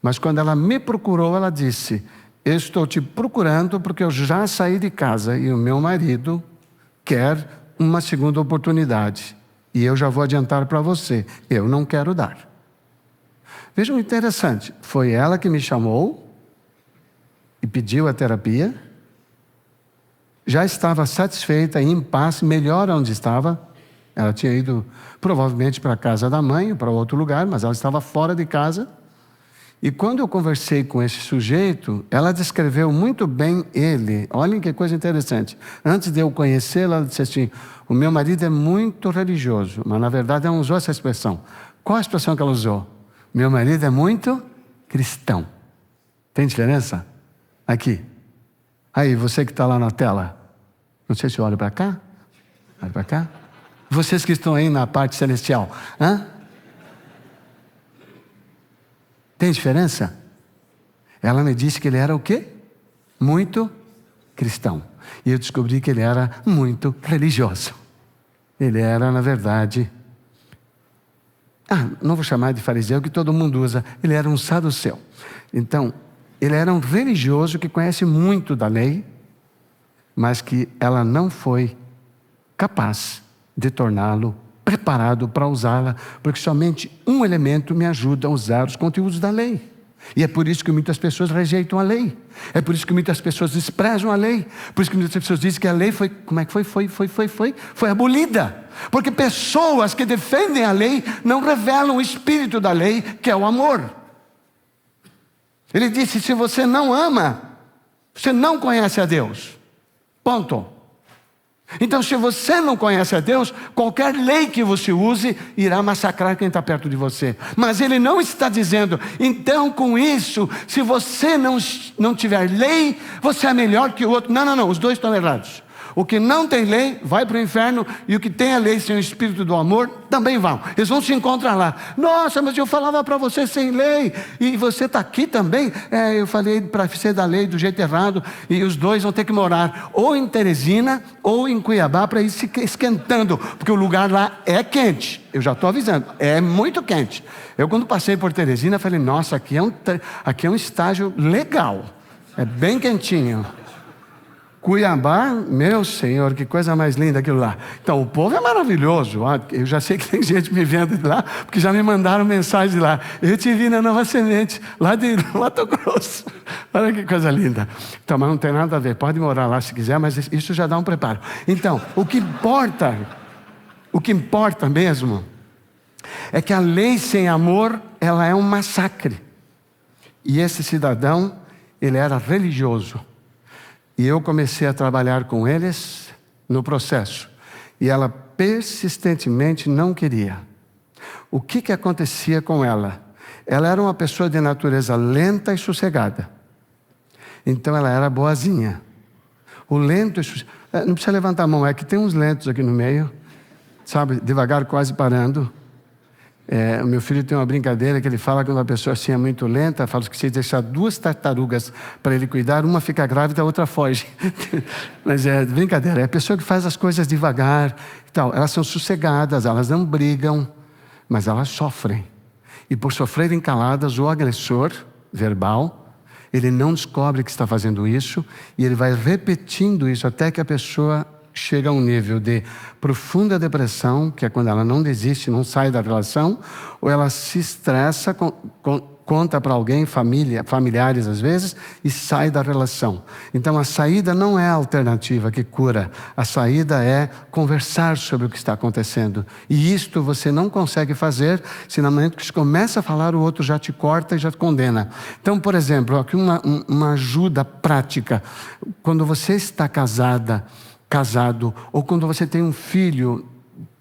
mas quando ela me procurou, ela disse: estou te procurando porque eu já saí de casa e o meu marido quer uma segunda oportunidade. E eu já vou adiantar para você, eu não quero dar. Vejam, interessante, foi ela que me chamou e pediu a terapia. Já estava satisfeita, em paz, melhor onde estava. Ela tinha ido provavelmente para a casa da mãe ou para outro lugar, mas ela estava fora de casa. E quando eu conversei com esse sujeito, ela descreveu muito bem ele. Olhem que coisa interessante. Antes de eu conhecê-la, ela disse assim: o meu marido é muito religioso. Mas na verdade ela não usou essa expressão. Qual a expressão que ela usou? Meu marido é muito cristão. Tem diferença? Aqui. Aí, você que está lá na tela. Não sei se eu olho para cá. Olha para cá. Vocês que estão aí na parte celestial. Hã? Tem diferença? Ela me disse que ele era o quê? Muito cristão. E eu descobri que ele era muito religioso. Ele era, na verdade... não vou chamar de fariseu, que todo mundo usa. Ele era um saduceu. Então, ele era um religioso que conhece muito da lei, mas que ela não foi capaz de torná-lo preparado para usá-la, porque somente um elemento me ajuda a usar os conteúdos da lei. E é por isso que muitas pessoas rejeitam a lei. É por isso que muitas pessoas desprezam a lei. Por isso que muitas pessoas dizem que a lei foi... Como é que foi? Foi abolida. Porque pessoas que defendem a lei não revelam o espírito da lei, que é o amor. Ele disse: se você não ama, você não conhece a Deus. Ponto. Então, se você não conhece a Deus, qualquer lei que você use irá massacrar quem está perto de você. Mas ele não está dizendo: então, com isso, se você não tiver lei, você é melhor que o outro. Não, os dois estão errados. O que não tem lei vai para o inferno, e o que tem a lei sem o espírito do amor também vão. Eles vão se encontrar lá. Nossa, mas eu falava para você sem lei, e você está aqui também. Eu falei para você da lei do jeito errado, e os dois vão ter que morar ou em Teresina ou em Cuiabá para ir se esquentando, porque o lugar lá é quente. Eu já estou avisando, é muito quente. Eu, quando passei por Teresina, falei: nossa, aqui é um estágio legal, é bem quentinho. Cuiabá, meu Senhor, que coisa mais linda aquilo lá. Então, o povo é maravilhoso. Eu já sei que tem gente me vendo de lá, porque já me mandaram mensagem de lá. Eu te vi na Nova Semente, lá de Mato Grosso. Olha que coisa linda. Então, mas não tem nada a ver. Pode morar lá se quiser, mas isso já dá um preparo. Então, o que importa mesmo, é que a lei sem amor, ela é um massacre. E esse cidadão, ele era religioso. E eu comecei a trabalhar com eles no processo. E ela persistentemente não queria. O que acontecia com ela? Ela era uma pessoa de natureza lenta e sossegada. Então ela era boazinha. O lento e sossegado... Não precisa levantar a mão, é que tem uns lentos aqui no meio. Sabe, devagar, quase parando. O meu filho tem uma brincadeira que ele fala que quando a pessoa assim é muito lenta, fala que se deixar 2 tartarugas para ele cuidar, uma fica grávida, a outra foge. Mas é brincadeira, é a pessoa que faz as coisas devagar e tal. Elas são sossegadas, elas não brigam, mas elas sofrem. E por sofrerem caladas, o agressor verbal, ele não descobre que está fazendo isso, e ele vai repetindo isso até que a pessoa chega a um nível de profunda depressão, que é quando ela não desiste, não sai da relação, ou ela se estressa, conta para alguém, familiares às vezes, e sai da relação. Então a saída não é a alternativa que cura, a saída é conversar sobre o que está acontecendo. E isto você não consegue fazer se no momento que você começa a falar, o outro já te corta e já te condena. Então, por exemplo, aqui uma ajuda prática. Quando você está casado, ou quando você tem um filho,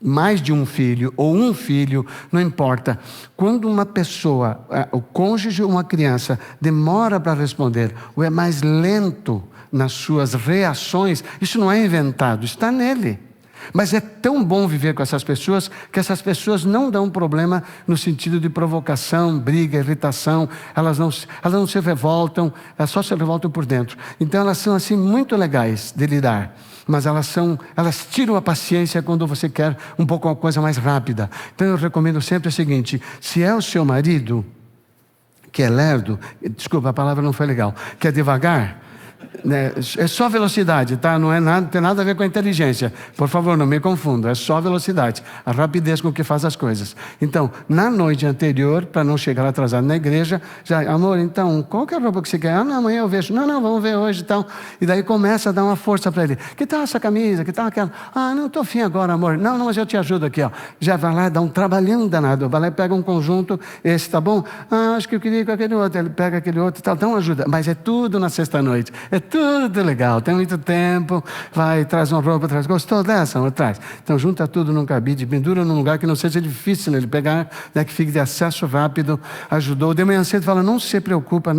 mais de um filho, ou um filho, não importa. Quando uma pessoa, o cônjuge ou uma criança, demora para responder, ou é mais lento nas suas reações, isso não é inventado, está nele. Mas é tão bom viver com essas pessoas, que essas pessoas não dão problema no sentido de provocação, briga, irritação. Elas não se revoltam, elas só se revoltam por dentro. Então elas são assim muito legais de lidar. Mas elas tiram a paciência quando você quer um pouco uma coisa mais rápida. Então eu recomendo sempre o seguinte: se é o seu marido que é lerdo, desculpa, a palavra não foi legal, que é devagar, né? É só velocidade, tá? Não tem nada a ver com a inteligência. Por favor, não me confunda. É só velocidade, a rapidez com que faz as coisas. Então, na noite anterior, para não chegar atrasado na igreja, já, amor, então, qual que é a roupa que você quer? Não, amanhã eu vejo. Não, vamos ver hoje, então. E daí começa a dar uma força para ele. Que tal essa camisa? Que tal aquela? Não, estou afim agora, amor. Não, mas eu te ajudo aqui, ó. Já vai lá, dá um trabalhão danado. Vai lá e pega um conjunto, esse tá bom? Acho que eu queria ir com aquele outro. Ele pega aquele outro e tal, dá uma ajuda. Mas é tudo na sexta-noite. É tudo legal, tem muito tempo, vai, traz uma roupa, gostou dessa? Ou traz. Então junta tudo num cabide, pendura num lugar que não seja difícil ele pegar, né, que fique de acesso rápido, ajudou. De manhã cedo fala, não se preocupa,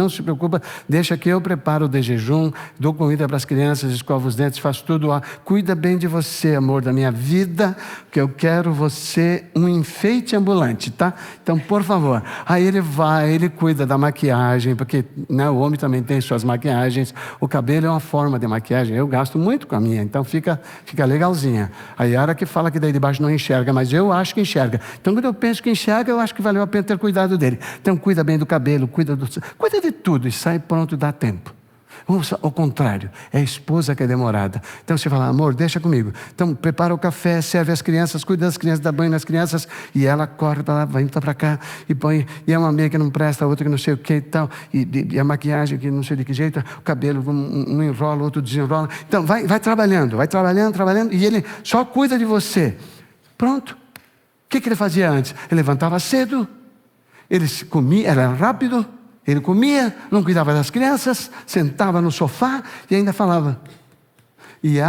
deixa que eu preparo de jejum, dou comida para as crianças, escovo os dentes, faço tudo, cuida bem de você, amor da minha vida, que eu quero você um enfeite ambulante, tá? Então, por favor. Aí ele vai, ele cuida da maquiagem, porque, né, o homem também tem suas maquiagens, o cabelo é uma forma de maquiagem, eu gasto muito com a minha, então fica legalzinha. A Yara que fala que daí de baixo não enxerga, mas eu acho que enxerga. Então quando eu penso que enxerga, eu acho que valeu a pena ter cuidado dele. Então cuida bem do cabelo, cuida de tudo e sai pronto, dá tempo. Ao contrário, é a esposa que é demorada. Então você fala, amor, deixa comigo. Então prepara o café, serve as crianças, cuida das crianças, dá banho nas crianças, e ela corre para lá, vai para cá, e põe, e é uma meia que não presta, outra que não sei o que e tal, e a maquiagem que não sei de que jeito, o cabelo um enrola, outro desenrola. Então vai trabalhando, e ele só cuida de você. Pronto. O que ele fazia antes? Ele levantava cedo, ele comia, era rápido, ele comia, não cuidava das crianças, sentava no sofá e ainda falava. E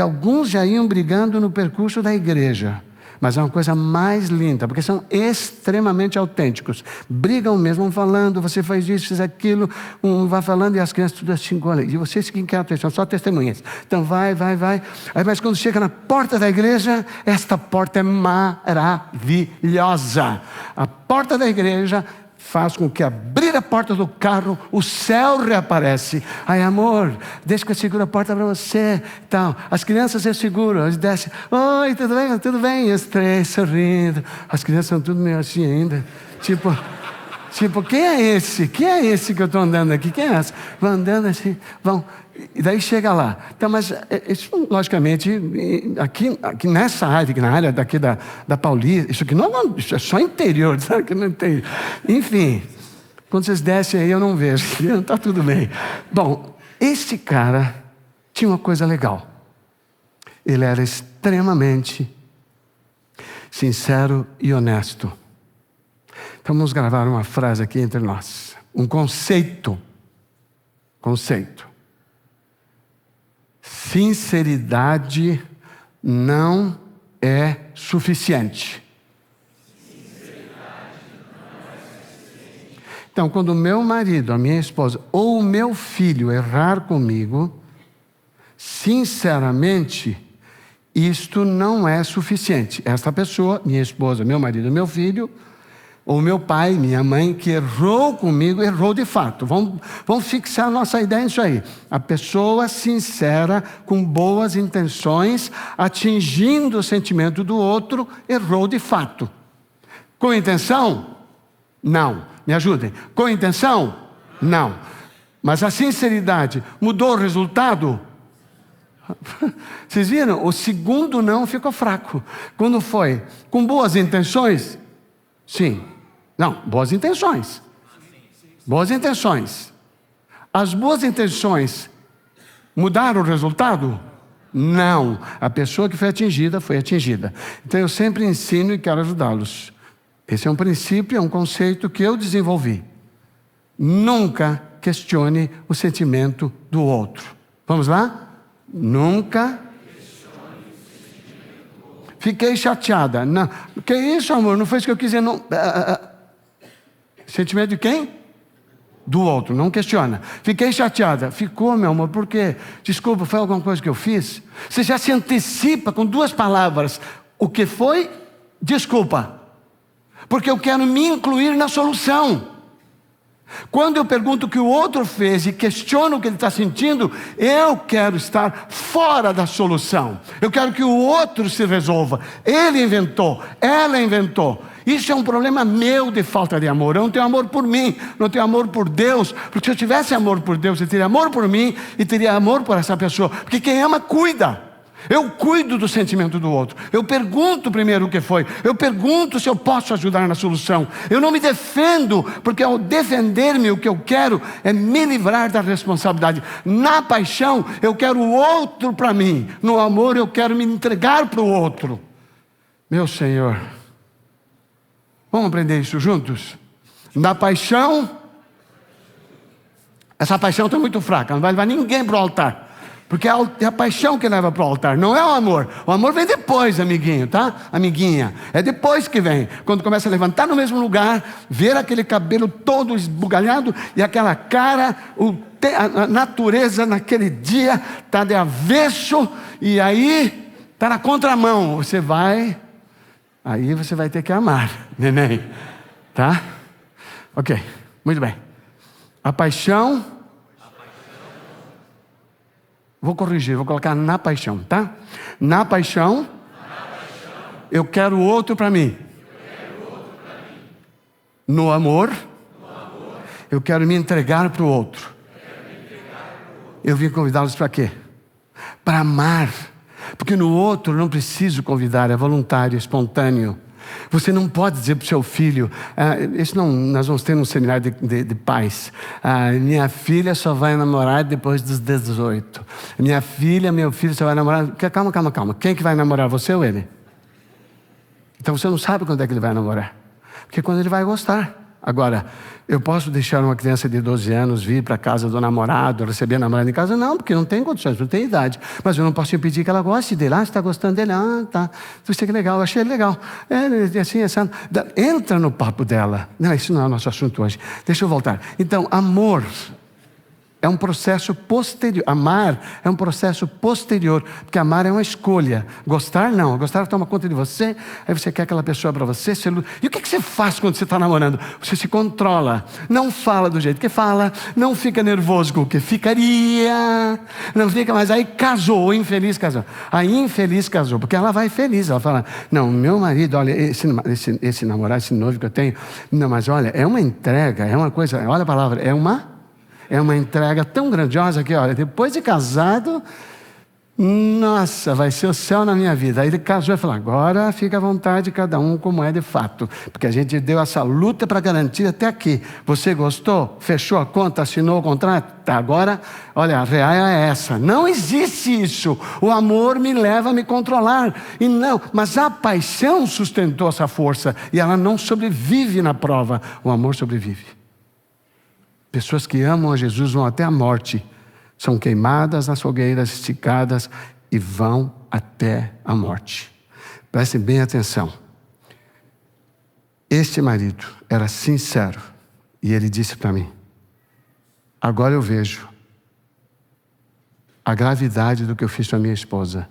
alguns já iam brigando no percurso da igreja. Mas é uma coisa mais linda, porque são extremamente autênticos. Brigam mesmo, vão falando, você faz isso, faz aquilo, um vai falando e as crianças tudo assim, olha, e vocês que querem atenção, só testemunhas. Então vai. Aí, mas quando chega na porta da igreja, esta porta é maravilhosa. A porta da igreja faz com que abrir a porta do carro, o céu reaparece. Ai, amor, deixa que eu seguro a porta para você. Então, as crianças eu seguro, eles descem. Oi, tudo bem? Tudo bem? E os três sorrindo. As crianças são tudo meio assim ainda. Tipo, quem é esse? Quem é esse que eu estou andando aqui? Quem é esse? Vão andando assim, vão. E daí chega lá. Então, mas, isso, logicamente, aqui nessa área, na área daqui da Paulista, isso aqui isso é só interior, sabe? Que não tem. Enfim, quando vocês descem aí, eu não vejo. Está tudo bem. Bom, esse cara tinha uma coisa legal. Ele era extremamente sincero e honesto. Então, vamos gravar uma frase aqui entre nós. Um conceito. Sinceridade não é suficiente. Então, quando o meu marido, a minha esposa ou o meu filho errar comigo, sinceramente, isto não é suficiente. Esta pessoa, minha esposa, meu marido, meu filho, ou meu pai, minha mãe, que errou comigo, errou de fato. Vamos fixar nossa ideia nisso aí. A pessoa sincera, com boas intenções, atingindo o sentimento do outro, errou de fato. Com intenção? Não. Me ajudem. Com intenção? Não. Mas a sinceridade mudou o resultado? Vocês viram? O segundo não ficou fraco. Quando foi? Com boas intenções? Sim. Não, boas intenções. Boas intenções. As boas intenções mudaram o resultado? Não. A pessoa que foi atingida, foi atingida. Então eu sempre ensino e quero ajudá-los. Esse é um princípio, é um conceito que eu desenvolvi. Nunca questione o sentimento do outro. Vamos lá? Nunca. Fiquei chateada. Não. Que isso, amor? Não foi isso que eu quis dizer. Não. Sentimento de quem? Do outro. Não questiona. Fiquei chateada. Ficou, meu amor, por quê? Desculpa, foi alguma coisa que eu fiz? Você já se antecipa com duas palavras. O que foi? Desculpa. Porque eu quero me incluir na solução. Quando eu pergunto o que o outro fez e questiono o que ele está sentindo, eu quero estar fora da solução. Eu quero que o outro se resolva. Ele inventou, ela inventou. Isso é um problema meu de falta de amor. Eu não tenho amor por mim, não tenho amor por Deus. Porque se eu tivesse amor por Deus, eu teria amor por mim e teria amor por essa pessoa. Porque quem ama, cuida. Eu cuido do sentimento do outro. Eu pergunto primeiro o que foi. Eu pergunto se eu posso ajudar na solução. Eu não me defendo, porque ao defender-me, o que eu quero é me livrar da responsabilidade. Na paixão, eu quero o outro para mim. No amor, eu quero me entregar para o outro. Meu Senhor, vamos aprender isso juntos? Na paixão, essa paixão está muito fraca, não vai levar ninguém para o altar. Porque é a paixão que leva para o altar, não é o amor. O amor vem depois, amiguinho, tá? Amiguinha. É depois que vem. Quando começa a levantar no mesmo lugar, ver aquele cabelo todo esbugalhado e aquela cara, a natureza naquele dia está de avesso e aí está na contramão. Aí você vai ter que amar, neném. Tá? Ok, muito bem. A paixão... Vou corrigir, vou colocar na paixão, tá? Na paixão, eu quero o outro para mim. No amor, eu quero me entregar para o outro. Eu vim convidá-los para quê? Para amar. Porque no outro eu não preciso convidar, é voluntário, espontâneo. Você não pode dizer para o seu filho, nós vamos ter um seminário de pais. Minha filha só vai namorar depois dos 18. Minha filha, meu filho só vai namorar... Calma. Quem que vai namorar, você ou ele? Então você não sabe quando é que ele vai namorar. Porque quando ele vai gostar. Agora, eu posso deixar uma criança de 12 anos vir para a casa do namorado, receber a namorada em casa? Não, porque não tem condições, não tem idade. Mas eu não posso impedir que ela goste dele. Você está gostando dele? Tá. Você que legal, eu achei ele legal. Assim. Entra no papo dela. Não, isso não é o nosso assunto hoje. Deixa eu voltar. Então, amor é um processo posterior. Amar é um processo posterior, porque amar é uma escolha. Gostar não. Gostar toma conta de você, aí você quer aquela pessoa para você. E o que você faz quando você está namorando? Você se controla. Não fala do jeito que fala, não fica nervoso com o que ficaria, não fica, mas aí casou, o infeliz casou. A infeliz casou, porque ela vai feliz. Ela fala, não, meu marido, olha, esse namorado, esse noivo que eu tenho, não, mas olha, é uma entrega, é uma coisa, olha a palavra, é uma entrega tão grandiosa que, olha, depois de casado, nossa, vai ser o céu na minha vida. Aí ele casou e falou, agora fica à vontade cada um como é de fato. Porque a gente deu essa luta para garantir até aqui. Você gostou? Fechou a conta? Assinou o contrato? Tá, agora, olha, a real é essa. Não existe isso. O amor me leva a me controlar. E não, mas a paixão sustentou essa força. E ela não sobrevive na prova. O amor sobrevive. Pessoas que amam a Jesus vão até a morte. São queimadas nas fogueiras, esticadas e vão até a morte. Prestem bem atenção. Este marido era sincero. E ele disse para mim, agora eu vejo a gravidade do que eu fiz com a minha esposa.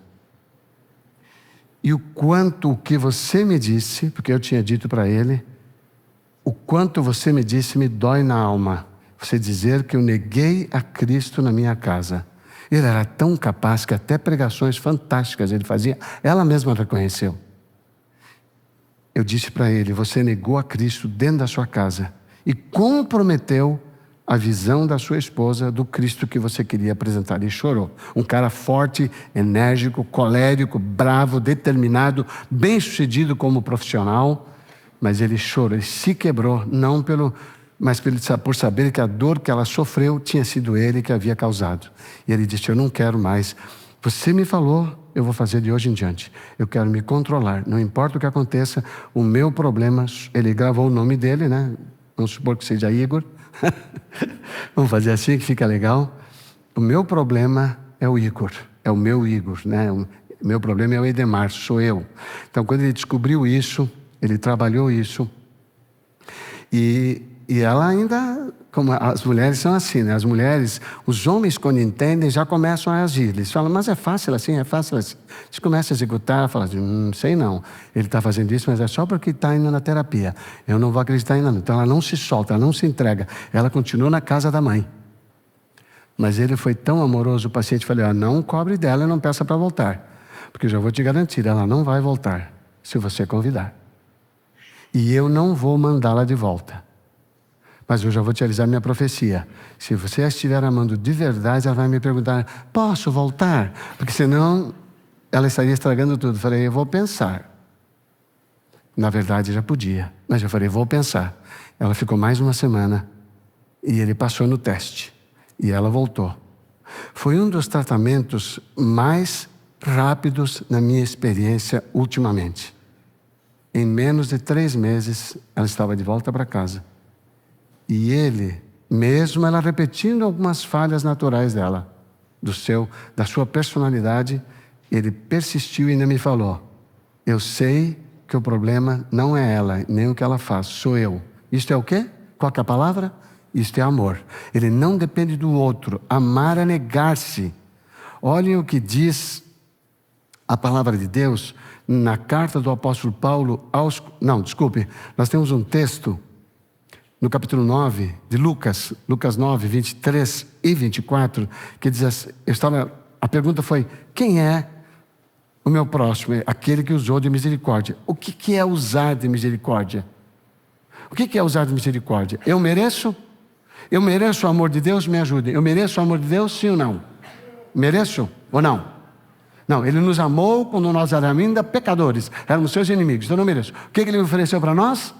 E o quanto o que você me disse, porque eu tinha dito para ele, o quanto você me disse me dói na alma. Você dizer que eu neguei a Cristo na minha casa. Ele era tão capaz que até pregações fantásticas ele fazia. Ela mesma reconheceu. Eu disse para ele, você negou a Cristo dentro da sua casa e comprometeu a visão da sua esposa do Cristo que você queria apresentar. E chorou. Um cara forte, enérgico, colérico, bravo, determinado, bem-sucedido como profissional. Mas ele chorou, ele se quebrou, mas por saber que a dor que ela sofreu tinha sido ele que havia causado. E ele disse, eu não quero mais. Você me falou, eu vou fazer de hoje em diante. Eu quero me controlar, não importa o que aconteça, o meu problema... Ele gravou o nome dele, né? Vamos supor que seja Igor. Vamos fazer assim que fica legal. O meu problema é o Igor, é o meu Igor, né? O meu problema é o Edemar, sou eu. Então, quando ele descobriu isso, ele trabalhou isso. E ela ainda, como as mulheres são assim, né? As mulheres, os homens quando entendem já começam a agir. Eles falam, mas é fácil assim, é fácil assim. Eles começam a executar, ela fala assim, sei não. Ele está fazendo isso, mas é só porque está indo na terapia. Eu não vou acreditar ainda não. Então ela não se solta, ela não se entrega. Ela continua na casa da mãe. Mas ele foi tão amoroso, o paciente falou, não cobre dela e não peça para voltar. Porque eu já vou te garantir, ela não vai voltar se você convidar. e eu não vou mandá-la de volta. Mas eu já vou te avisar minha profecia. Se você a estiver amando de verdade, ela vai me perguntar: posso voltar? Porque senão ela estaria estragando tudo. Eu falei: eu vou pensar. Na verdade já podia, mas eu falei: vou pensar. Ela ficou mais uma semana e ele passou no teste e ela voltou. Foi um dos tratamentos mais rápidos na minha experiência ultimamente. Em menos de 3 meses ela estava de volta para casa. E ele, mesmo ela repetindo algumas falhas naturais dela, da sua personalidade, ele persistiu e ainda me falou: eu sei que o problema não é ela, nem o que ela faz, sou eu. Isto é o quê? Qual que é a palavra? Isto é amor. Ele não depende do outro. Amar é negar-se. Olhem o que diz a palavra de Deus na carta do apóstolo Paulo aos... nós temos um texto no capítulo 9 de Lucas 9, 23 e 24, que diz assim, a pergunta foi: quem é o meu próximo? Aquele que usou de misericórdia. O que é usar de misericórdia? O que é usar de misericórdia? Eu mereço? Eu mereço o amor de Deus? Me ajude. Eu mereço o amor de Deus, sim ou não? Mereço ou não? Não, Ele nos amou quando nós éramos ainda pecadores, éramos seus inimigos, então eu não mereço. O que Ele ofereceu para nós?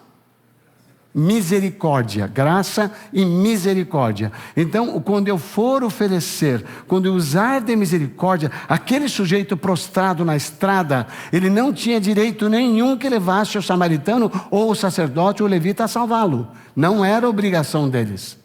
Misericórdia, graça e misericórdia. Então, quando eu for oferecer, quando eu usar de misericórdia, aquele sujeito prostrado na estrada, ele não tinha direito nenhum que levasse o samaritano ou o sacerdote ou o levita a salvá-lo. Não era obrigação deles.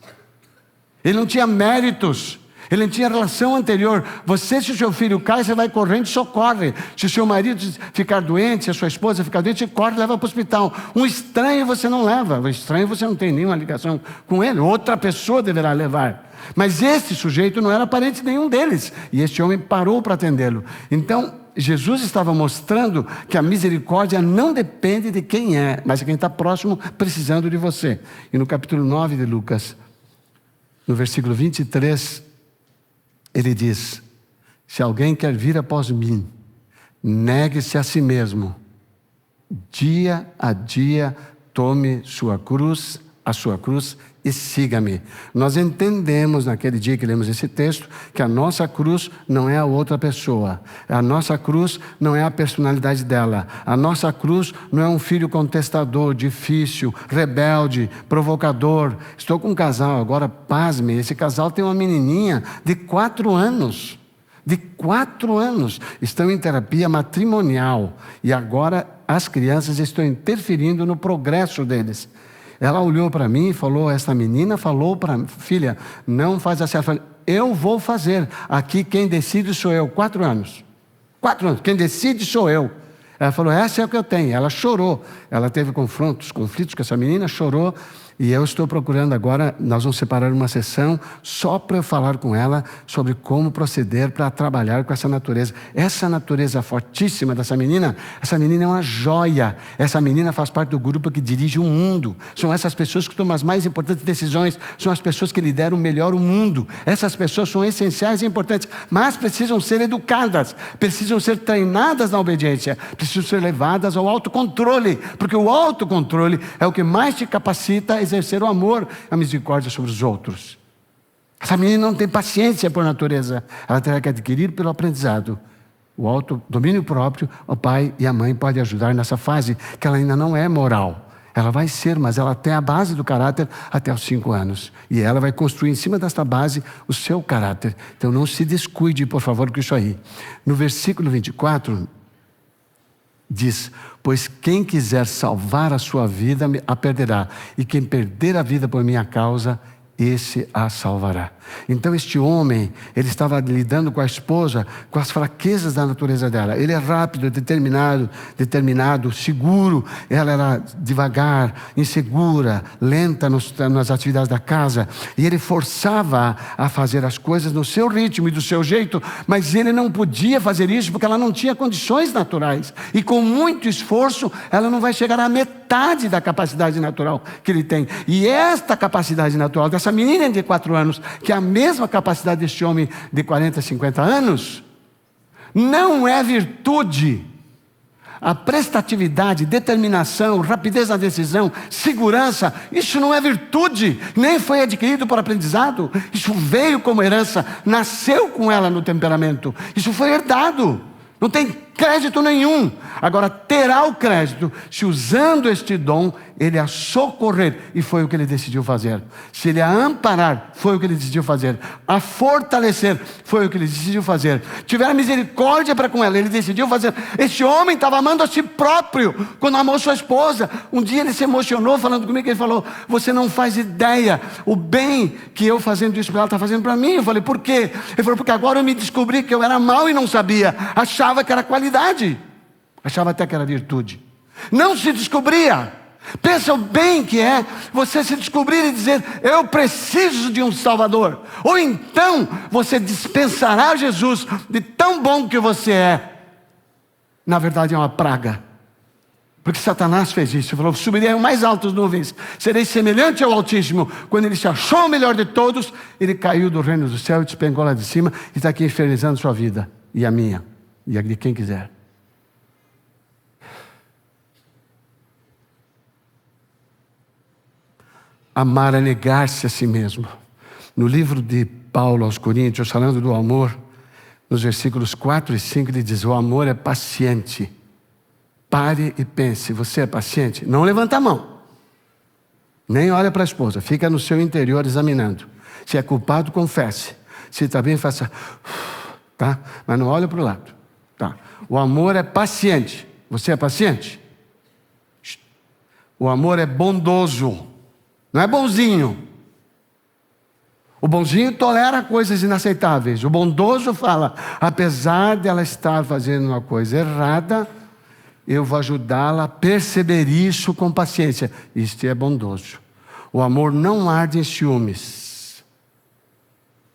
Ele não tinha méritos. Ele não tinha relação anterior. Você, se o seu filho cai, você vai correndo e socorre. Se o seu marido ficar doente, se a sua esposa ficar doente, você corre e leva para o hospital. Um estranho você não leva. Um estranho você não tem nenhuma ligação com ele. Outra pessoa deverá levar. Mas esse sujeito não era parente nenhum deles. E este homem parou para atendê-lo. Então, Jesus estava mostrando que a misericórdia não depende de quem é, mas de quem está próximo, precisando de você. E no capítulo 9 de Lucas, no versículo 23... ele diz: se alguém quer vir após mim, negue-se a si mesmo. Dia a dia, tome a sua cruz e siga-me. Nós entendemos naquele dia que lemos esse texto que a nossa cruz não é a outra pessoa. A nossa cruz não é a personalidade dela. A nossa cruz não é um filho contestador, difícil, rebelde, provocador. Estou com um casal agora, pasme, esse casal tem uma menininha de 4 anos. De 4 anos. Estão em terapia matrimonial. E agora as crianças estão interferindo no progresso deles. Ela olhou para mim e falou: essa menina falou para mim, filha, não faz assim. Ela falou: eu vou fazer. Aqui quem decide sou eu. 4 anos. 4 anos. Quem decide sou eu. Ela falou: essa é o que eu tenho. Ela chorou. Ela teve conflitos com essa menina, chorou. E eu estou procurando agora, nós vamos separar uma sessão só para eu falar com ela sobre como proceder para trabalhar com essa natureza. Essa natureza fortíssima dessa menina, essa menina é uma joia. Essa menina faz parte do grupo que dirige o mundo. São essas pessoas que tomam as mais importantes decisões, são as pessoas que lideram melhor o mundo. Essas pessoas são essenciais e importantes, mas precisam ser educadas, precisam ser treinadas na obediência, precisam ser levadas ao autocontrole, porque o autocontrole é o que mais te capacita a exercer o amor, a misericórdia sobre os outros. Essa menina não tem paciência por natureza, ela terá que adquirir pelo aprendizado. O autodomínio próprio, o pai e a mãe podem ajudar nessa fase, que ela ainda não é moral. Ela vai ser, mas ela tem a base do caráter até os 5 anos. E ela vai construir em cima desta base o seu caráter. Então não se descuide, por favor, com isso aí. No versículo 24... diz: pois quem quiser salvar a sua vida, a perderá. E quem perder a vida por minha causa, esse a salvará. Então este homem, ele estava lidando com a esposa, com as fraquezas da natureza dela. Ele é rápido, determinado, seguro. Ela era devagar, insegura, lenta nas atividades da casa. E ele forçava a fazer as coisas no seu ritmo e do seu jeito, mas ele não podia fazer isso porque ela não tinha condições naturais. E com muito esforço, ela não vai chegar à metade da capacidade natural que ele tem. E esta capacidade natural dessa menina de 4 anos, que é a mesma capacidade deste homem de 40, 50 anos, não é virtude. A prestatividade, determinação, rapidez na decisão, segurança, isso não é virtude, nem foi adquirido por aprendizado. Isso veio como herança, nasceu com ela no temperamento. Isso foi herdado, não tem crédito nenhum. Agora terá o crédito se, usando este dom, ele a socorrer, e foi o que ele decidiu fazer. Se ele a amparar, foi o que ele decidiu fazer. A fortalecer, foi o que ele decidiu fazer. Tiver misericórdia para com ela, ele decidiu fazer. Este homem estava amando a si próprio quando amou sua esposa. Um dia ele se emocionou falando comigo, ele falou: você não faz ideia o bem que eu fazendo isso para ela está fazendo para mim. Eu falei: por quê? Ele falou: porque agora eu me descobri que eu era mau e não sabia. Achava que era qualidade, achava até que era virtude. Não se descobria. Pensa o bem que é você se descobrir e dizer: eu preciso de um Salvador. Ou então você dispensará Jesus de tão bom que você é. Na verdade é uma praga, porque Satanás fez isso. Ele falou: subirei ao mais altas nuvens, serei semelhante ao Altíssimo. Quando ele se achou o melhor de todos, ele caiu do reino do céu e despencou lá de cima, e está aqui infernizando sua vida, e a minha, e a de quem quiser. Amar é negar-se a si mesmo. No livro de Paulo aos Coríntios, falando do amor, nos versículos 4 e 5, ele diz: o amor é paciente. Pare e pense: você é paciente? Não levanta a mão, nem olha para a esposa, fica no seu interior examinando. Se é culpado, confesse. Se está bem, faça, tá? Mas não olha para o lado, tá? O amor é paciente. Você é paciente? O amor é bondoso. Não é bonzinho. O bonzinho tolera coisas inaceitáveis. O bondoso fala: apesar de ela estar fazendo uma coisa errada, eu vou ajudá-la a perceber isso com paciência. Isto é bondoso. O amor não arde em ciúmes.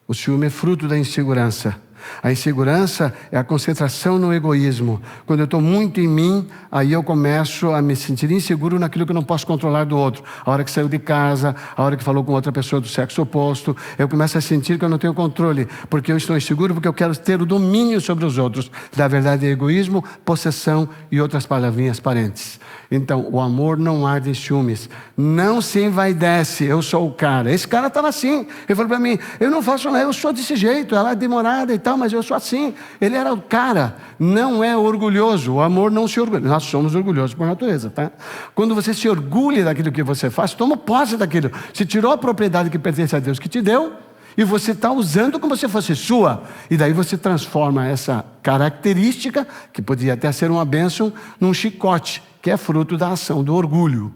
O ciúme é fruto da insegurança. A insegurança é a concentração no egoísmo. Quando eu estou muito em mim, aí eu começo a me sentir inseguro naquilo que eu não posso controlar do outro. A hora que saiu de casa, a hora que falou com outra pessoa do sexo oposto, eu começo a sentir que eu não tenho controle, porque eu estou inseguro, porque eu quero ter o domínio sobre os outros. Na verdade é egoísmo, possessão e outras palavrinhas parentes. Então, o amor não arde em ciúmes. Não se envaidece: eu sou o cara. Esse cara estava assim. Ele falou para mim: eu não faço nada, eu sou desse jeito. Ela é demorada e tal, mas eu sou assim. Ele era o cara. Não é orgulhoso. O amor não se orgulha. Nós somos orgulhosos por natureza, tá? Quando você se orgulha daquilo que você faz, toma posse daquilo. Você tirou a propriedade que pertence a Deus que te deu, e você está usando como se fosse sua. E daí você transforma essa característica, que podia até ser uma bênção, num chicote, que é fruto da ação do orgulho.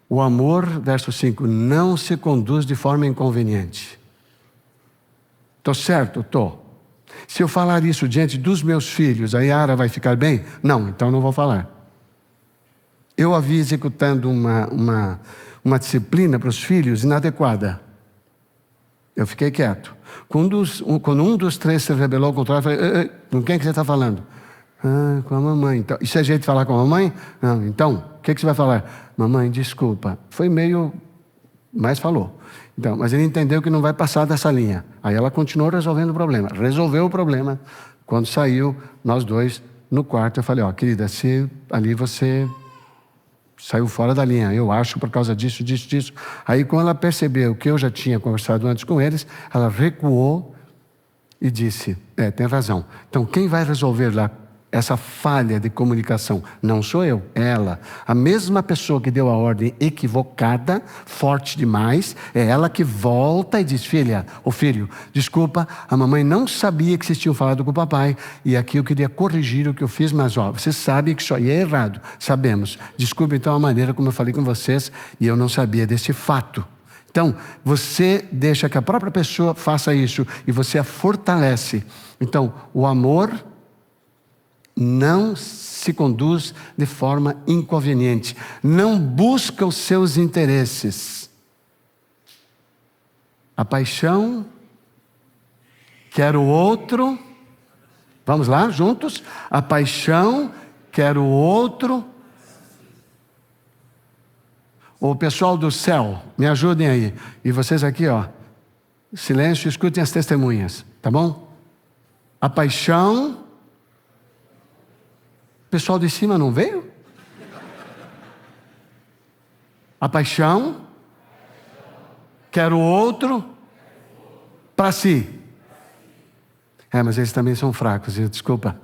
O amor, verso 5, não se conduz de forma inconveniente. Estou certo? Estou. Se eu falar isso diante dos meus filhos, a Yara vai ficar bem? Não, então não vou falar. Eu havia executando uma disciplina para os filhos inadequada. Eu fiquei quieto. Quando um dos três se rebelou contra ela, eu falei: com quem que você está falando? Com a mamãe. Então, isso é jeito de falar com a mamãe? Não. Então, o que você vai falar? Mamãe, desculpa. Foi meio... mas falou. Então, mas ele entendeu que não vai passar dessa linha. Aí ela continuou resolvendo o problema. Resolveu o problema. Quando saiu, nós dois, no quarto, eu falei: querida, se ali você saiu fora da linha, eu acho, por causa disso. Aí, quando ela percebeu que eu já tinha conversado antes com eles, ela recuou e disse: tem razão. Então, quem vai resolver lá essa falha de comunicação? Não sou eu, é ela. A mesma pessoa que deu a ordem equivocada, forte demais, é ela que volta e diz: filha, filho, desculpa, a mamãe não sabia que vocês tinham falado com o papai, e aqui eu queria corrigir o que eu fiz, mas você sabe que isso aí é errado. Sabemos. Desculpe então a maneira como eu falei com vocês, e eu não sabia desse fato. Então, você deixa que a própria pessoa faça isso, e você a fortalece. Então, o amor não se conduz de forma inconveniente, não busca os seus interesses. A paixão quer o outro. Vamos lá, juntos? A paixão quer o outro. O pessoal do céu, me ajudem aí. E vocês aqui, silêncio, escutem as testemunhas, tá bom? A paixão pessoal de cima não veio? A paixão quer o outro para si. Mas eles também são fracos, desculpa.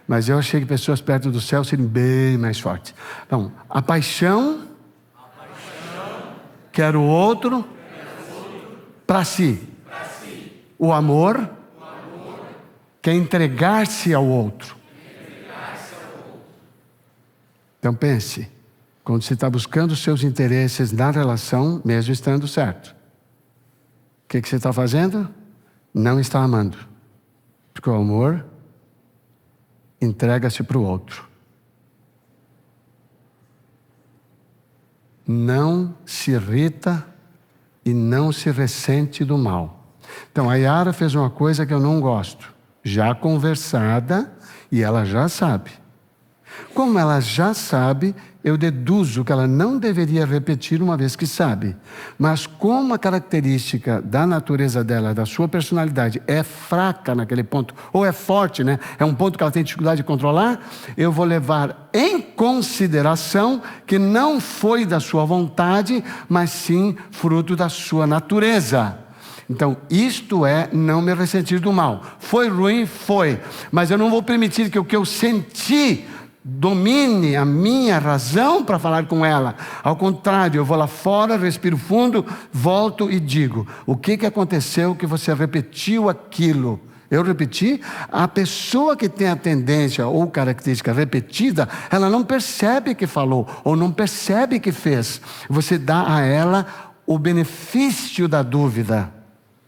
Mas eu achei que pessoas perto do céu seriam bem mais fortes. Então, a paixão quer o outro para si. O amor quer entregar-se ao outro. Então pense, quando você está buscando os seus interesses na relação, mesmo estando certo, o que você está fazendo? Não está amando. Porque o amor entrega-se para o outro. Não se irrita e não se ressente do mal. Então a Yara fez uma coisa que eu não gosto, já conversada, e ela já sabe. Como ela já sabe, eu deduzo que ela não deveria repetir uma vez que sabe. Mas como a característica da natureza dela, da sua personalidade, é fraca naquele ponto, ou é forte, né? É um ponto que ela tem dificuldade de controlar, eu vou levar em consideração que não foi da sua vontade, mas sim fruto da sua natureza. Então, isto é não me ressentir do mal. Foi ruim? Foi. Mas eu não vou permitir que o que eu senti domine a minha razão para falar com ela. Ao contrário, eu vou lá fora, respiro fundo, volto e digo: o que aconteceu que você repetiu aquilo? Eu repeti? A pessoa que tem a tendência ou característica repetida, ela não percebe que falou ou não percebe que fez. Você dá a ela o benefício da dúvida,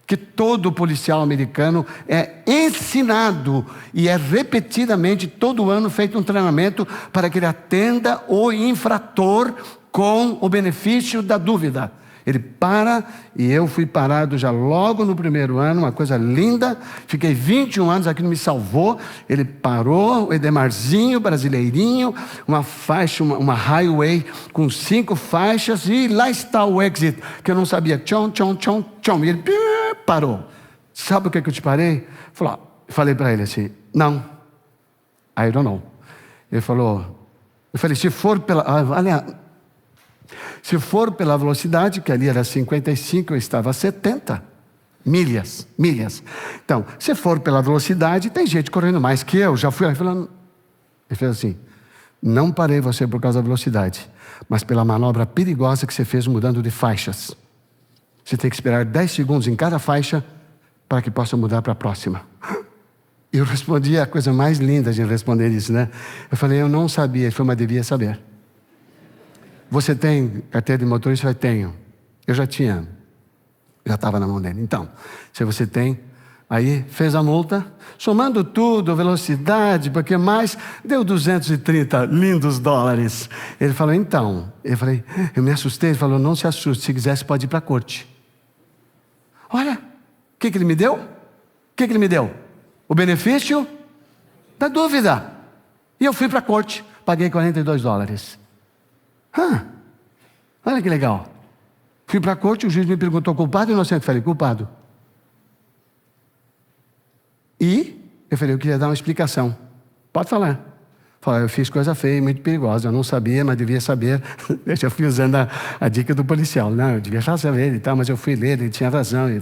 que todo policial americano é ensinado e é repetidamente, todo ano, feito um treinamento para que ele atenda o infrator com o benefício da dúvida. Ele para, e eu fui parado já logo no primeiro ano, uma coisa linda, fiquei 21 anos, aquilo me salvou. Ele parou, o Edemarzinho, brasileirinho, uma faixa, uma highway com 5 faixas, e lá está o exit, que eu não sabia, tchom, tchom, tchom, tchom, e ele parou. Sabe o que eu te parei? Falei para ele assim: não, I don't know. Ele falou, eu falei, se for pela velocidade, que ali era 55, eu estava a 70 milhas. Então, se for pela velocidade, tem gente correndo mais que eu. Já fui aí falando. Ele fez assim: não parei você por causa da velocidade, mas pela manobra perigosa que você fez mudando de faixas. Você tem que esperar 10 segundos em cada faixa para que possa mudar para a próxima. Eu respondi a coisa mais linda de responder isso, né? Eu falei, eu não sabia. Ele falou, mas devia saber. Você tem carteira de motorista? Eu tenho. Eu já tinha. Já estava na mão dele. Então, se você tem, aí fez a multa, somando tudo, velocidade, porque mais, deu 230 lindos dólares. Ele falou, então. Eu falei, eu me assustei. Ele falou, não se assuste, se quiser você pode ir para a corte. Olha, o que ele me deu? O que ele me deu? O benefício da dúvida. E eu fui para a corte, paguei 42 dólares. Olha que legal. Fui para a corte, o juiz me perguntou, culpado ou inocente? Eu falei, culpado. E eu falei, eu queria dar uma explicação. Pode falar. Falei, eu fiz coisa feia, muito perigosa, eu não sabia, mas devia saber. Eu já fui usando a dica do policial. Não, eu devia já saber e tal, mas eu fui ler, ele tinha razão. E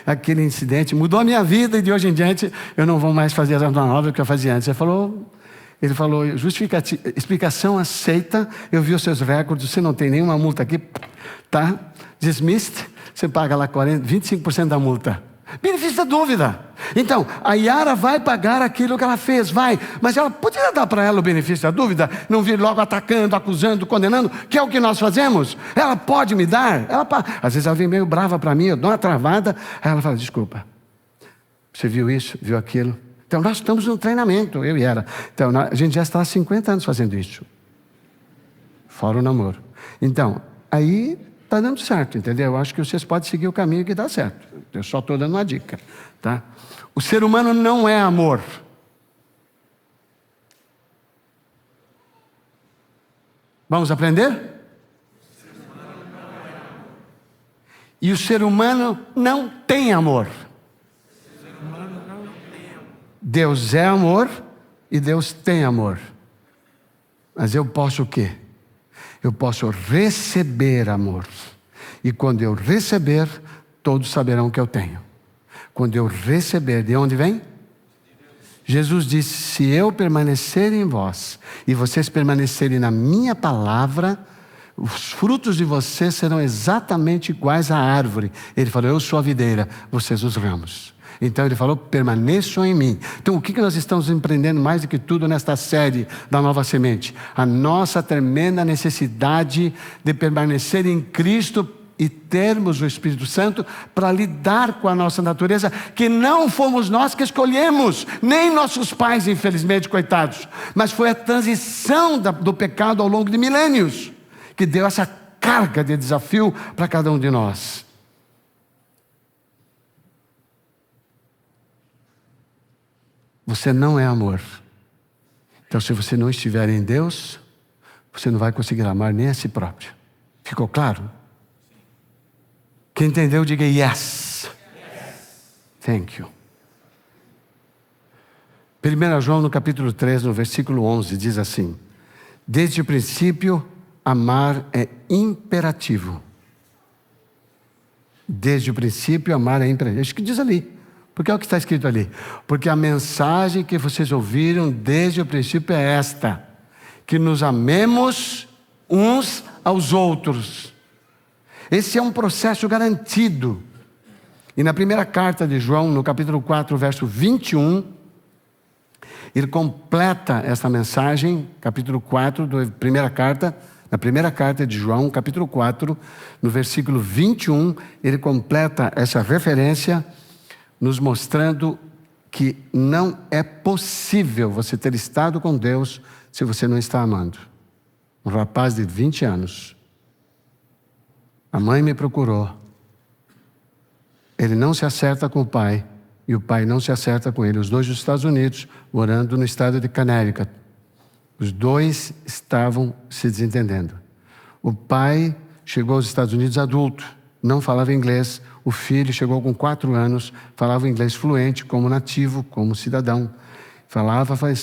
aquele incidente mudou a minha vida, e de hoje em diante eu não vou mais fazer a manobra que eu fazia antes. Ele falou, explicação aceita, eu vi os seus recordes, você não tem nenhuma multa aqui, tá? Dismissed, você paga lá 25% da multa. Benefício da dúvida. Então, a Yara vai pagar aquilo que ela fez, vai. Mas ela poderia dar para ela o benefício da dúvida, não vir logo atacando, acusando, condenando, que é o que nós fazemos. Ela pode me dar. Às vezes ela vem meio brava para mim, eu dou uma travada, aí ela fala, desculpa, você viu isso, viu aquilo? Então nós estamos no treinamento, eu e ela. Então a gente já está há 50 anos fazendo isso. Fora o namoro. Então, aí está dando certo, entendeu? Eu acho que vocês podem seguir o caminho que dá certo. Eu só estou dando uma dica, tá? O ser humano não é amor. Vamos aprender? E o ser humano não tem amor. Deus é amor e Deus tem amor. Mas eu posso o quê? Eu posso receber amor. E quando eu receber, todos saberão que eu tenho. Quando eu receber, de onde vem? Jesus disse: se eu permanecer em vós e vocês permanecerem na minha palavra, os frutos de vocês serão exatamente iguais à árvore. Ele falou: eu sou a videira, vocês os ramos. Então ele falou: permaneçam em mim. Então o que nós estamos empreendendo mais do que tudo nesta série da Nova Semente? A nossa tremenda necessidade de permanecer em Cristo e termos o Espírito Santo para lidar com a nossa natureza, que não fomos nós que escolhemos, nem nossos pais, infelizmente, coitados, mas foi a transição do pecado ao longo de milênios que deu essa carga de desafio para cada um de nós. Você não é amor. Então, se você não estiver em Deus, você não vai conseguir amar nem a si próprio. Ficou claro? Quem entendeu, diga yes. Thank you. 1 João, no capítulo 3, no versículo 11, diz assim: desde o princípio, amar é imperativo. Desde o princípio, amar é imperativo. Isso que diz ali. Porque é o que está escrito ali. Porque a mensagem que vocês ouviram desde o princípio é esta: que nos amemos uns aos outros. Esse é um processo garantido. E na primeira carta de João, no capítulo 4, verso 21, ele completa essa mensagem, capítulo 4, na primeira carta de João, capítulo 4, no versículo 21, ele completa essa referência, nos mostrando que não é possível você ter estado com Deus se você não está amando. Um rapaz de 20 anos, a mãe me procurou, ele não se acerta com o pai, e o pai não se acerta com ele, os dois dos Estados Unidos, morando no estado de Connecticut. Os dois estavam se desentendendo. O pai chegou aos Estados Unidos adulto, não falava inglês. O filho chegou com 4 anos, falava inglês fluente, como nativo, como cidadão.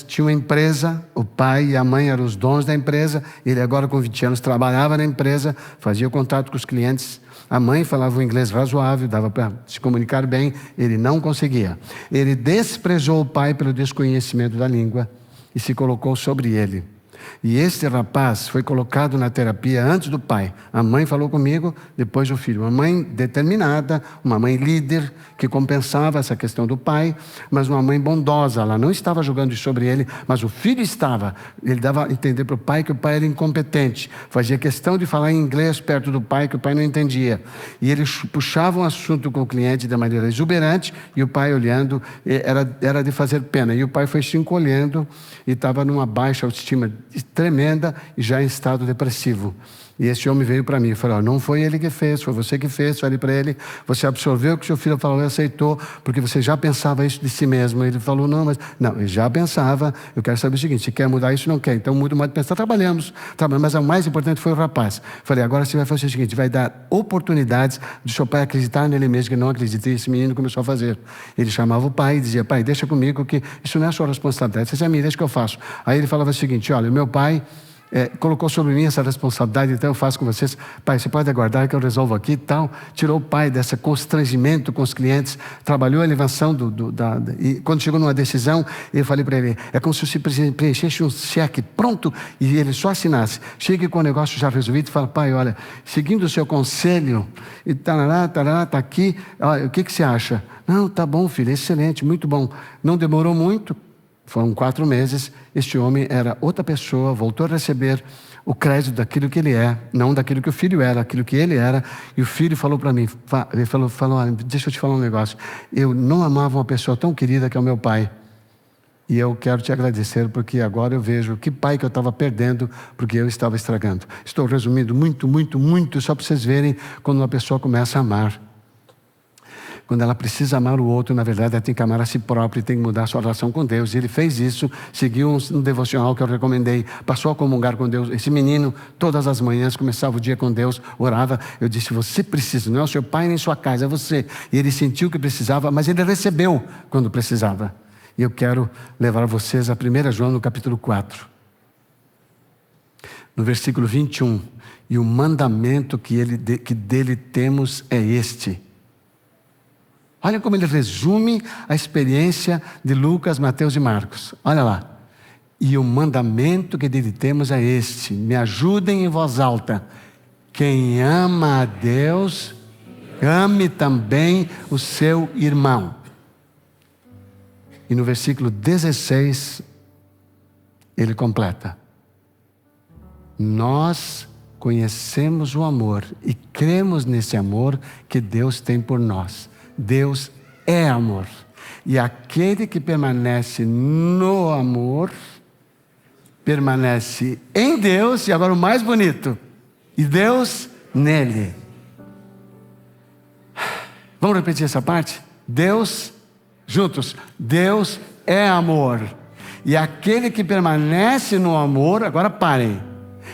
Tinha uma empresa, o pai e a mãe eram os donos da empresa. Ele agora com 20 anos trabalhava na empresa, fazia contato com os clientes. A mãe falava um inglês razoável, dava para se comunicar bem, ele não conseguia. Ele desprezou o pai pelo desconhecimento da língua e se colocou sobre ele. E este rapaz foi colocado na terapia antes do pai. A mãe falou comigo, depois o filho. Uma mãe determinada, uma mãe líder, que compensava essa questão do pai, mas uma mãe bondosa. Ela não estava julgando sobre ele, mas o filho estava. Ele dava a entender para o pai que o pai era incompetente. Fazia questão de falar em inglês perto do pai, que o pai não entendia. E ele puxava um assunto com o cliente de maneira exuberante, e o pai olhando, era de fazer pena. E o pai foi se encolhendo e estava numa baixa autoestima tremenda e já em estado depressivo. E esse homem veio para mim e falou: não foi ele que fez, foi você que fez. Falei para ele: você absorveu o que seu filho falou e aceitou, porque você já pensava isso de si mesmo. Ele falou: não, ele já pensava. Eu quero saber o seguinte: se quer mudar isso, não quer, então muda o modo de pensar. Trabalhamos, mas o mais importante foi o rapaz. Falei: agora você vai fazer o seguinte, vai dar oportunidades de seu pai acreditar nele mesmo, que não acreditei. Esse menino começou a fazer. Ele chamava o pai e dizia: pai, deixa comigo, que isso não é sua responsabilidade, isso é minha, deixa que eu faço. Aí ele falava o seguinte: olha, o meu pai colocou sobre mim essa responsabilidade, então eu faço com vocês. Pai, você pode aguardar que eu resolvo aqui e tal. Tirou o pai desse constrangimento com os clientes, trabalhou a elevação e quando chegou numa decisão, eu falei para ele: é como se você preenchesse um cheque pronto e ele só assinasse. Chegue com o negócio já resolvido e fala: pai, olha, seguindo o seu conselho, e tá aqui, olha, o que você acha? Não, tá bom, filho, excelente, muito bom. Não demorou muito. Foram 4 meses, este homem era outra pessoa, voltou a receber o crédito daquilo que ele é, não daquilo que o filho era, aquilo que ele era. E o filho falou para mim, ele falou: olha, deixa eu te falar um negócio, eu não amava uma pessoa tão querida que é o meu pai, e eu quero te agradecer, porque agora eu vejo que pai que eu estava perdendo, porque eu estava estragando. Estou resumindo muito, só para vocês verem quando uma pessoa começa a amar. Quando ela precisa amar o outro, na verdade, ela tem que amar a si própria e tem que mudar a sua relação com Deus. E ele fez isso, seguiu um devocional que eu recomendei, passou a comungar com Deus. Esse menino, todas as manhãs, começava o dia com Deus, orava. Eu disse: você precisa, não é o seu pai nem sua casa, é você. E ele sentiu que precisava, mas ele recebeu quando precisava. E eu quero levar vocês a 1 João, no capítulo 4. No versículo 21, e o mandamento que dele temos é este. Olha como ele resume a experiência de Lucas, Mateus e Marcos. Olha lá. E o mandamento que dele temos é este. Me ajudem em voz alta. Quem ama a Deus, ame também o seu irmão. E no versículo 16, ele completa. Nós conhecemos o amor e cremos nesse amor que Deus tem por nós. Deus é amor. E aquele que permanece no amor, permanece em Deus, e agora o mais bonito, e Deus nele. Vamos repetir essa parte? Deus, juntos, Deus é amor. E aquele que permanece no amor, agora parem.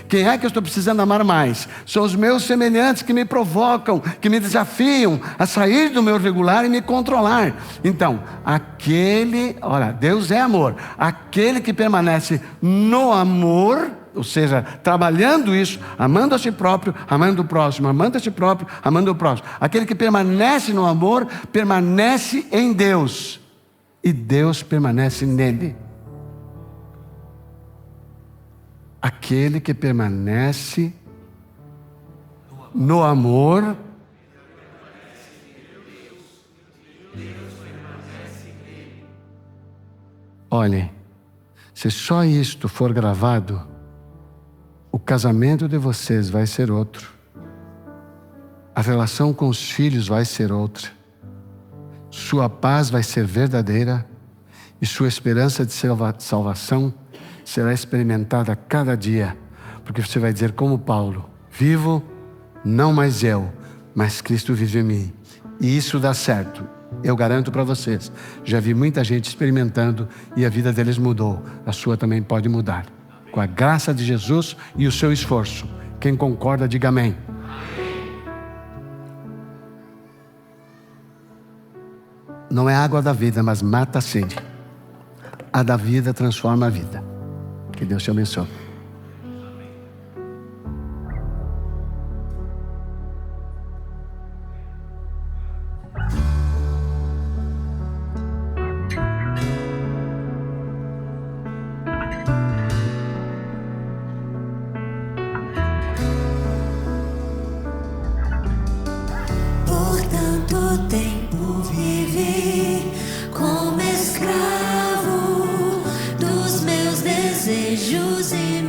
Quem é que eu estou precisando amar mais? São os meus semelhantes que me provocam, que me desafiam a sair do meu regular e me controlar. Então, olha, Deus é amor. Aquele que permanece no amor, ou seja, trabalhando isso, amando a si próprio, amando o próximo, amando a si próprio, amando o próximo. Aquele que permanece no amor, permanece em Deus. E Deus permanece nele. Aquele que permanece no amor, olhem, se só isto for gravado, o casamento de vocês vai ser outro, a relação com os filhos vai ser outra, sua paz vai ser verdadeira e sua esperança de salvação será experimentada a cada dia, porque você vai dizer como Paulo: vivo, não mais eu, mas Cristo vive em mim. E isso dá certo, eu garanto para vocês. Já vi muita gente experimentando e a vida deles mudou. A sua também pode mudar, com a graça de Jesus e o seu esforço. Quem concorda, diga amém. Não é água da vida, mas mata a sede. A da vida transforma a vida. Que Deus te abençoe. Por tanto tempo vivi como escravo dos meus desejos e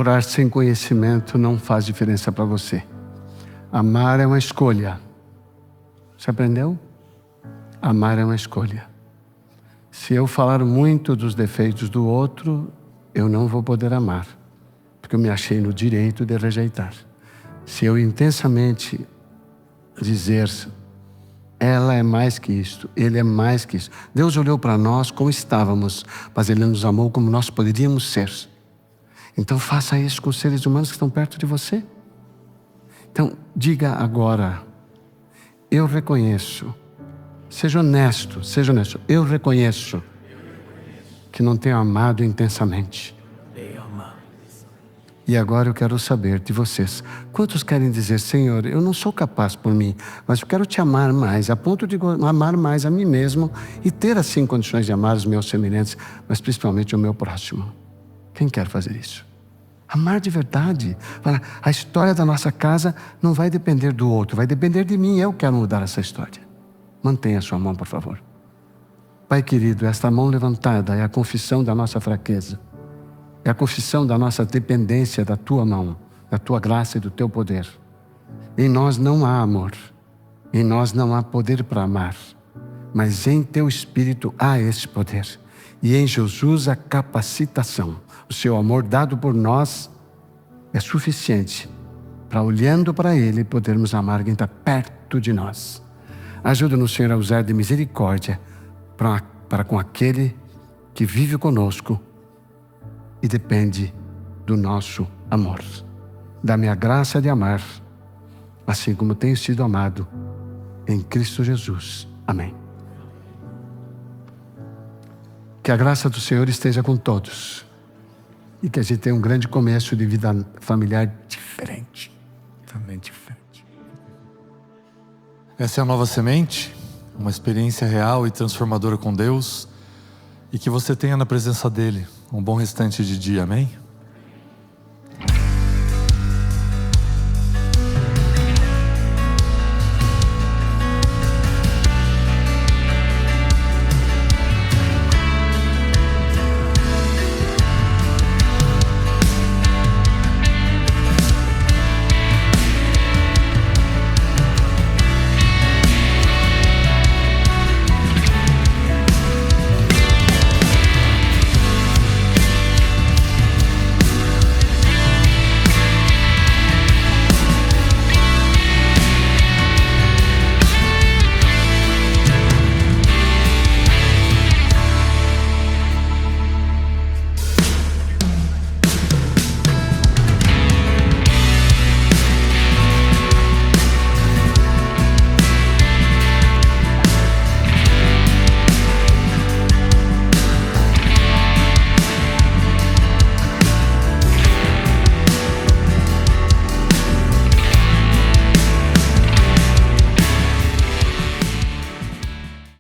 orar sem conhecimento não faz diferença para você. Amar é uma escolha. Você aprendeu? Amar é uma escolha. Se eu falar muito dos defeitos do outro, eu não vou poder amar, porque eu me achei no direito de rejeitar. Se eu intensamente dizer, ela é mais que isto, ele é mais que isso. Deus olhou para nós como estávamos, mas Ele nos amou como nós poderíamos ser. Então faça isso com os seres humanos que estão perto de você. Então diga agora, eu reconheço, seja honesto, eu reconheço que não tenho amado intensamente. E agora eu quero saber de vocês, quantos querem dizer, Senhor, eu não sou capaz por mim, mas eu quero te amar mais, a ponto de amar mais a mim mesmo e ter assim condições de amar os meus semelhantes, mas principalmente o meu próximo. Quem quer fazer isso? Amar de verdade. A história da nossa casa não vai depender do outro, vai depender de mim. Eu quero mudar essa história. Mantenha a sua mão, por favor. Pai querido, esta mão levantada é a confissão da nossa fraqueza. É a confissão da nossa dependência da Tua mão, da Tua graça e do Teu poder. Em nós não há amor. Em nós não há poder para amar. Mas em Teu Espírito há esse poder. E em Jesus a capacitação. O Seu amor dado por nós é suficiente para, olhando para Ele, podermos amar quem está perto de nós. Ajuda-nos, Senhor, a usar de misericórdia para com aquele que vive conosco e depende do nosso amor. Dá-me a graça de amar, assim como tenho sido amado em Cristo Jesus. Amém. Que a graça do Senhor esteja com todos e que a gente tenha um grande começo de vida familiar diferente. Também diferente. Essa é a Nova Semente, uma experiência real e transformadora com Deus, e que você tenha na presença dEle um bom restante de dia, amém?